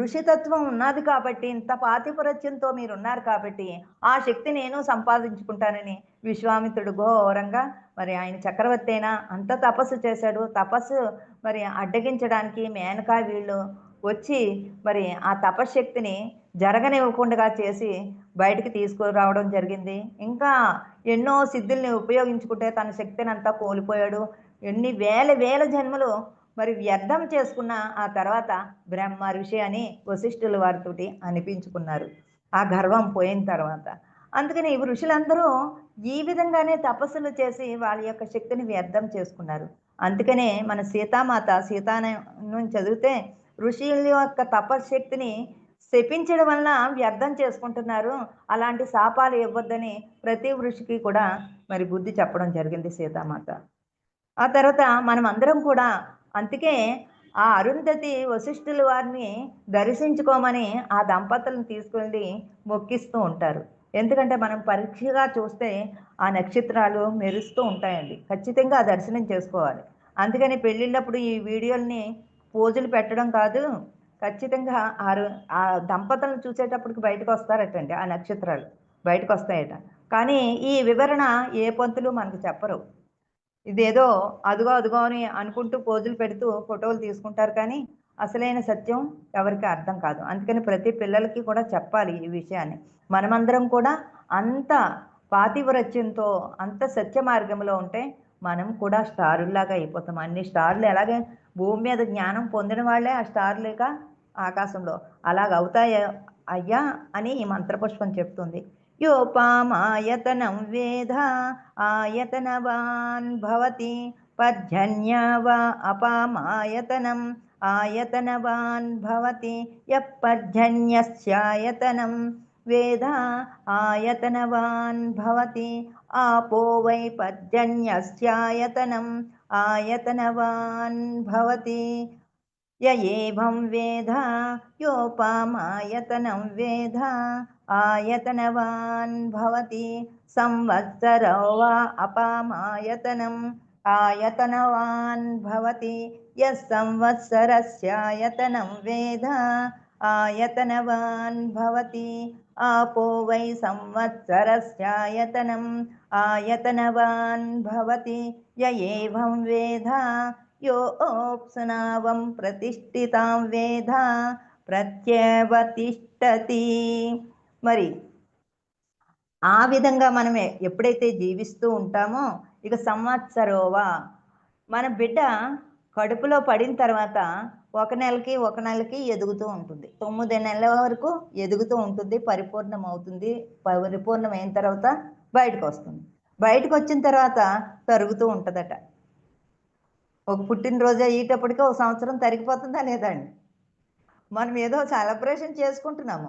ఋషితత్వం ఉన్నది కాబట్టి, ఇంత పాతిపురత్యంతో మీరున్నారు కాబట్టి, ఆ శక్తి నేను సంపాదించుకుంటానని విశ్వామిత్రుడు ఘోరంగా మరి ఆయన చక్రవర్తి అయినా అంత తపస్సు చేశాడు. తపస్సు మరి అడ్డగించడానికి మేనకా వీళ్ళు వచ్చి మరి ఆ తపశ్శక్తిని జరగనివ్వకుండా చేసి బయటికి తీసుకురావడం జరిగింది. ఇంకా ఎన్నో సిద్ధుల్ని ఉపయోగించుకుంటే తన శక్తినంతా కోల్పోయాడు. ఎన్ని వేల వేల జన్మలు మరి వ్యర్థం చేసుకున్న ఆ తర్వాత బ్రహ్మ ఋషి అని వశిష్ఠుల వారితోటి అనిపించుకున్నారు ఆ గర్వం పోయిన తర్వాత. అందుకని ఈ ఋషులందరూ ఈ విధంగానే తపస్సులు చేసి వాళ్ళ యొక్క శక్తిని వ్యర్థం చేసుకున్నారు. అందుకనే మన సీతాను చదివితే ఋషుల యొక్క తపశ్శక్తిని శపించడం వల్ల వ్యర్థం చేసుకుంటున్నారు. అలాంటి శాపాలు ఇవ్వద్దని ప్రతి ఋషికి కూడా మరి బుద్ధి చెప్పడం జరిగింది సీతామాత. ఆ తర్వాత మనం అందరం కూడా అందుకే ఆ అరుంధతి వశిష్ఠుల వారిని దర్శించుకోమని ఆ దంపతులను తీసుకెళ్ళి మొక్కిస్తూ ఉంటారు. ఎందుకంటే మనం పరీక్షగా చూస్తే ఆ నక్షత్రాలు మెరుస్తూ ఉంటాయండి. ఖచ్చితంగా ఆ దర్శనం చేసుకోవాలి. అందుకని పెళ్ళిళ్ళప్పుడు ఈ వీడియోల్ని పోజులు పెట్టడం కాదు, ఖచ్చితంగా ఆ దంపతులను చూసేటప్పటికి బయటకు వస్తారటండి ఆ నక్షత్రాలు బయటకు వస్తాయట. కానీ ఈ వివరణ ఏ పంతులు మనకు చెప్పరు. ఇదేదో అదుగో అదుగో అని అనుకుంటూ పోజులు పెడుతూ ఫోటోలు తీసుకుంటారు కానీ అసలైన సత్యం ఎవరికి అర్థం కాదు. అందుకని ప్రతి పిల్లలకి కూడా చెప్పాలి ఈ విషయాన్ని. మనమందరం కూడా అంత పాతివ్రత్యంతో అంత సత్య మార్గంలో ఉంటే మనం కూడా స్టారుల్లాగా అయిపోతాం. అన్ని స్టార్లు ఎలాగే భూమి మీద జ్ఞానం పొందిన వాళ్ళే ఆ స్టార్లేక ఆకాశంలో అలాగవుతాయి అయ్యా అని ఈ మంత్రపుష్పం చెప్తుంది. యోపామాయతనం వేద ఆయతనవాన్ భవతి పర్జన్య వా అపామాయతనం ఆయతనవాన్ భవతి యపర్జన్యస్యాయతనం వేద ఆయతనవాన్ భవతి ఆపో వై పర్జన్యస్యాయతనం ఆయతనవాన్ భవతి య ఏవం వేద యోపామాయతనం వేద ఆయతనవాన్ భవతి సంవత్సరో వా అపామాయతనం ఆయతనవాన్ భవతి యస్ సంవత్సరస్యాయతనం వేద ఆయతనవాన్ భవతి ఆపో వై సంవత్సరస్యాయతనం ఆయతనవాన్ భవతి య ఏవం వేద యోప్సునావం ప్రతిష్ఠితాం వేద ప్రత్యవతిష్టతి. మరి ఆ విధంగా మనం ఎప్పుడైతే జీవిస్తూ ఉంటామో ఇక సంవత్సరోవా మన బిడ్డ కడుపులో పడిన తర్వాత ఒక నెలకి ఎదుగుతూ ఉంటుంది. 9 నెలల వరకు ఎదుగుతూ ఉంటుంది, పరిపూర్ణం అవుతుంది. పరిపూర్ణమైన తర్వాత బయటకు వస్తుంది. బయటకు వచ్చిన తర్వాత తరుగుతూ ఉంటుందట. ఒక పుట్టినరోజు అయ్యేటప్పటికి ఒక సంవత్సరం తరిగిపోతుందా లేదండి? మనం ఏదో సెలబ్రేషన్ చేసుకుంటున్నాము.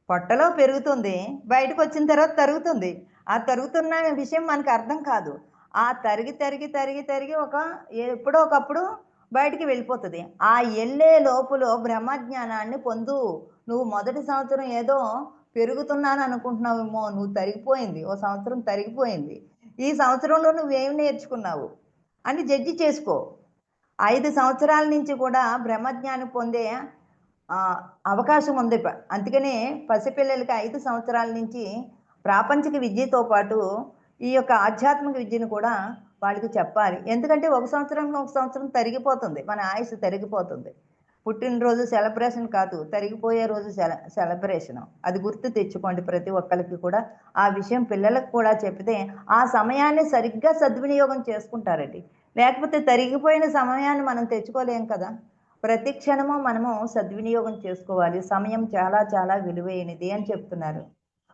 పొట్టలో పెరుగుతుంది, బయటకు వచ్చిన తర్వాత తరుగుతుంది. ఆ తరుగుతున్న విషయం మనకు అర్థం కాదు. ఆ తరిగి ఒక ఎప్పుడో ఒకప్పుడు బయటికి వెళ్ళిపోతుంది. ఆ వెళ్ళే లోపులో బ్రహ్మజ్ఞానాన్ని పొందు. నువ్వు మొదటి సంవత్సరం ఏదో పెరుగుతున్నాను అనుకుంటున్నావేమో, నువ్వు తరిగిపోయింది. ఓ సంవత్సరం తరిగిపోయింది. ఈ సంవత్సరంలో నువ్వేం నేర్చుకున్నావు అని జడ్జి చేసుకో. 5 సంవత్సరాల నుంచి కూడా బ్రహ్మజ్ఞానం పొందే అవకాశం ఉంది. అందుకనే పసిపిల్లలకి 5 సంవత్సరాల నుంచి ప్రాపంచిక విద్యతో పాటు ఈ యొక్క ఆధ్యాత్మిక విద్యను కూడా వాళ్ళకి చెప్పాలి. ఎందుకంటే ఒక సంవత్సరం తరిగిపోతుంది, మన ఆయుస్సు తరిగిపోతుంది. పుట్టినరోజు సెలబ్రేషన్ కాదు, తరిగిపోయే రోజు సెలబ్రేషను. అది గుర్తు తెచ్చుకోండి ప్రతి ఒక్కరికి కూడా. ఆ విషయం పిల్లలకు కూడా చెప్తే ఆ సమయాన్ని సరిగ్గా సద్వినియోగం చేసుకుంటారండి. లేకపోతే తరిగిపోయిన సమయాన్ని మనం తెచ్చుకోలేం కదా. ప్రతి క్షణము మనము సద్వినియోగం చేసుకోవాలి. సమయం చాలా చాలా విలువైనది అని చెప్తున్నారు.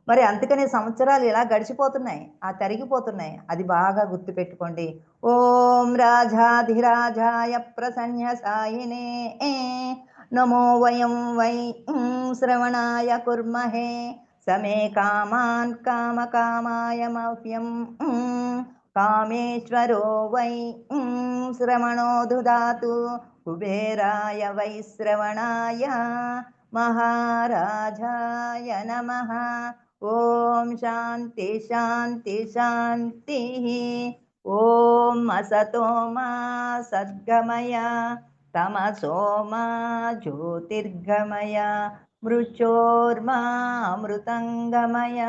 మరి అందుకనే సంవత్సరాలు ఇలా గడిచిపోతున్నాయి. తరిగిపోతున్నాయి. అది బాగా గుర్తుపెట్టుకోండి. ఓం రాజాధిరాజాయ ప్రసన్యసాయినే నమో వయం వై శ్రవణాయ కుర్మహే సమే కామాన్ కామకామాయ మహ్యం కామేశ్వరో వై శ్రవణో దదాతు కుబేరాయ వై శ్రవణాయ మహారాజాయ నమః. ఓం శాంతి శాంతి శాంతి. ఓం అసతో మా సద్గమయ తమసో మా జ్యోతిర్గమయ మృత్యోర్మా అమృతంగమయ.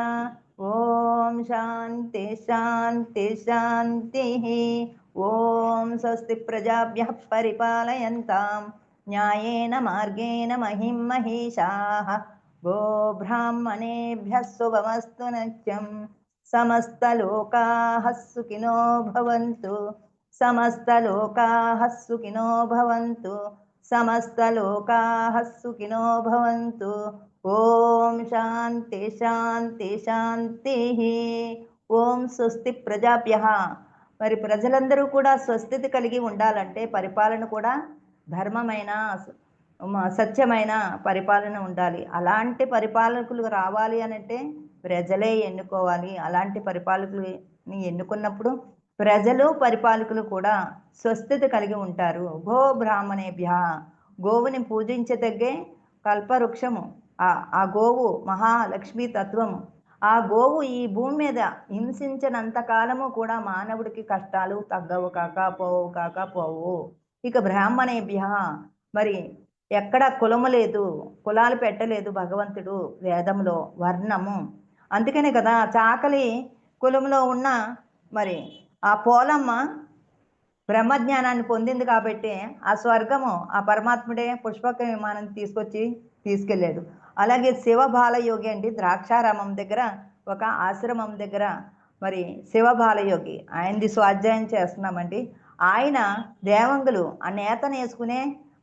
ఓం శాంతి శాంతి శాంతి. ఓం స్వస్తి ప్రజాభ్యః పరిపాలయంతాం న్యాయేన మార్గేణ మహిం మహిషాః. గోబ్రాహ్మణేభ్యः శుభమస్తు నిత్యం. సమస్తలోకాః సుఖినో భవంతు. సమస్తలోకాః సుఖినో భవంతు. సమస్తలోకాః సుఖినో భవంతు. ఓం శాంతి శాంతి శాంతి. ఓం స్వస్తి ప్రజాభ్యః. మరి ప్రజలందరూ కూడా స్వస్థితి కలిగి ఉండాలంటే పరిపాలన కూడా ధర్మమైన సత్యమైన పరిపాలన ఉండాలి. అలాంటి పరిపాలకులు రావాలి అనంటే ప్రజలే ఎన్నుకోవాలి. అలాంటి పరిపాలకులని ఎన్నుకున్నప్పుడు ప్రజలు పరిపాలకులు కూడా స్వస్థితి కలిగి ఉంటారు. గో బ్రాహ్మణేభ్య. గోవుని పూజించదగ్గే కల్పవృక్షము. ఆ గోవు మహాలక్ష్మీ తత్వము. ఆ గోవు ఈ భూమి మీద హింసించినంత కాలము కూడా మానవుడికి కష్టాలు తగ్గవు కాక పోవు కాక పోవు. ఇక బ్రాహ్మణేభ్య. మరి ఎక్కడ కులము లేదు, కులాలు పెట్టలేదు భగవంతుడు వేదంలో వర్ణము. అందుకనే కదా చాకలి కులంలో ఉన్న మరి ఆ పోలమ్మ బ్రహ్మజ్ఞానాన్ని పొందింది కాబట్టి ఆ స్వర్గము ఆ పరమాత్ముడే పుష్పక విమానం తీసుకెళ్ళాడు. అలాగే శివబాలయోగి అండి, ద్రాక్షారామం దగ్గర ఒక ఆశ్రమం దగ్గర మరి శివబాలయోగి ఆయనది స్వాధ్యాయం చేస్తున్నామండి. ఆయన దేవంగులు ఆ నేతను వేసుకునే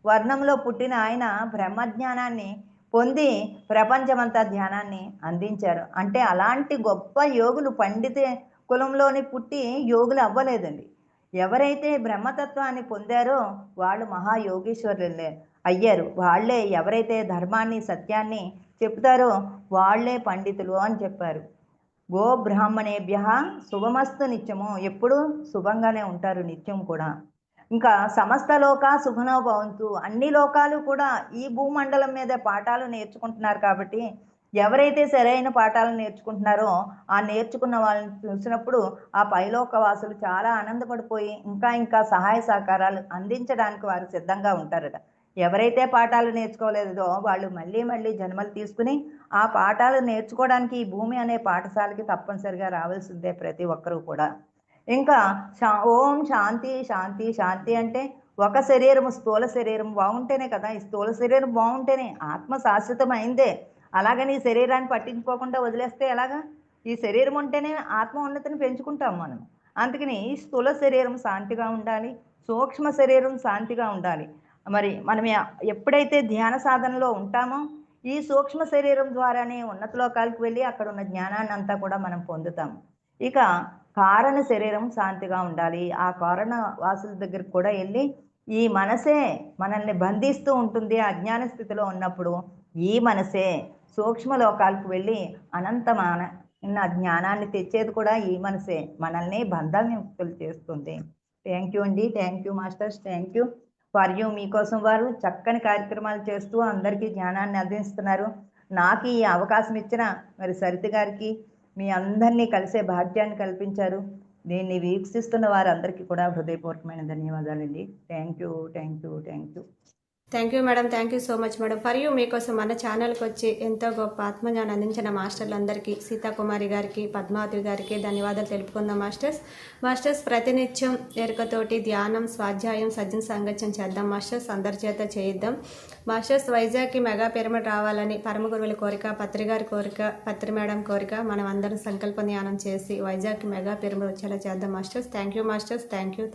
వర్ణంలో పుట్టిన ఆయన బ్రహ్మజ్ఞానాన్ని పొంది ప్రపంచమంతా ధ్యానాన్ని అందించారు. అంటే అలాంటి గొప్ప యోగులు పండిత కులంలోని పుట్టి యోగులు అవ్వలేదండి. ఎవరైతే బ్రహ్మతత్వాన్ని పొందారో వాళ్ళు మహాయోగీశ్వరులే అయ్యారు. వాళ్ళే ఎవరైతే ధర్మాన్ని సత్యాన్ని చెప్తారో వాళ్ళే పండితులు అని చెప్పారు. గో బ్రాహ్మణేభ్య శుభమస్తు నిత్యము. ఎప్పుడు శుభంగానే ఉంటారు నిత్యం కూడా. ఇంకా సమస్త లోక శుభనో భవంతు. అన్ని లోకాలు కూడా ఈ భూమండలం మీద పాఠాలు నేర్చుకుంటున్నారు కాబట్టి ఎవరైతే సరైన పాఠాలు నేర్చుకుంటున్నారో ఆ నేర్చుకున్న వాళ్ళని చూసినప్పుడు ఆ పైలోక వాసులు చాలా ఆనందపడిపోయి ఇంకా సహాయ సహకారాలు అందించడానికి వారు సిద్ధంగా ఉంటారట. ఎవరైతే పాఠాలు నేర్చుకోలేదో వాళ్ళు మళ్ళీ జన్మలు తీసుకుని ఆ పాఠాలు నేర్చుకోవడానికి ఈ భూమి అనే పాఠశాలకి తప్పనిసరిగా రావాల్సిందే ప్రతి ఒక్కరూ కూడా. ఇంకా ఓం శాంతి శాంతి శాంతి అంటే ఒక శరీరము స్థూల శరీరం బాగుంటేనే కదా, ఈ స్థూల శరీరం బాగుంటేనే ఆత్మ శాశ్వతమైందే. అలాగని ఈ శరీరాన్ని పట్టించుకోకుండా వదిలేస్తే ఎలాగా? ఈ శరీరం ఉంటేనే ఆత్మ ఉన్నతిని పెంచుకుంటాం మనం. అందుకని ఈ స్థూల శరీరం శాంతిగా ఉండాలి, సూక్ష్మ శరీరం శాంతిగా ఉండాలి. మరి మనం ఎప్పుడైతే ధ్యాన సాధనలో ఉంటామో ఈ సూక్ష్మ శరీరం ద్వారానే ఉన్నత లోకాలకు వెళ్ళి అక్కడ ఉన్న జ్ఞానాన్ని అంతా కూడా మనం పొందుతాం. ఇక కారణ శరీరం శాంతిగా ఉండాలి. ఆ కారణ వాసుల దగ్గరికి కూడా వెళ్ళి ఈ మనసే మనల్ని బంధిస్తూ ఉంటుంది అజ్ఞాన స్థితిలో ఉన్నప్పుడు. ఈ మనసే సూక్ష్మ లోకాలకు వెళ్ళి అనంతమైన జ్ఞానాన్ని తెచ్చేది కూడా ఈ మనసే. మనల్ని బంధముక్తులు చేస్తుంది. థ్యాంక్ యూ అండి. Thank you masters. Thank you for you. మీకోసం వారు చక్కని కార్యక్రమాలు చేస్తూ అందరికీ జ్ఞానాన్ని అందిస్తున్నారు. నాకు ఈ అవకాశం ఇచ్చిన మరి సరిత గారికి మీ అందరినీ కలిసే భాగ్యాన్ని కల్పించారు. దీన్ని వీక్షిస్తున్న వారందరికీ కూడా హృదయపూర్వకమైన ధన్యవాదాలండి. Thank you. Thank you. Thank you. Thank you madam. Thank you so much madam. For you మీకోసం మన ఛానల్కి వచ్చి ఎంతో గొప్ప ఆత్మజ్ఞానం అందించిన మాస్టర్లందరికీ, సీతాకుమారి గారికి, పద్మావతి గారికి ధన్యవాదాలు తెలుపుకుందాం మాస్టర్స్. ప్రతినిత్యం ఎరుకతోటి ధ్యానం, స్వాధ్యాయం, సజ్జన సాంగత్యం చేద్దాం మాస్టర్స్. అందరి చేత చేయిద్దాం మాస్టర్స్. వైజాగ్కి మెగా పిరమిడ్ రావాలని పరమ గురువుల కోరిక, పత్రి గారి కోరిక, పత్రి మేడం కోరిక. మనం అందరం సంకల్ప ధ్యానం చేసి వైజాగ్కి మెగా పిరమిడ్ వచ్చేలా చేద్దాం masters. Thank you masters. Thank you.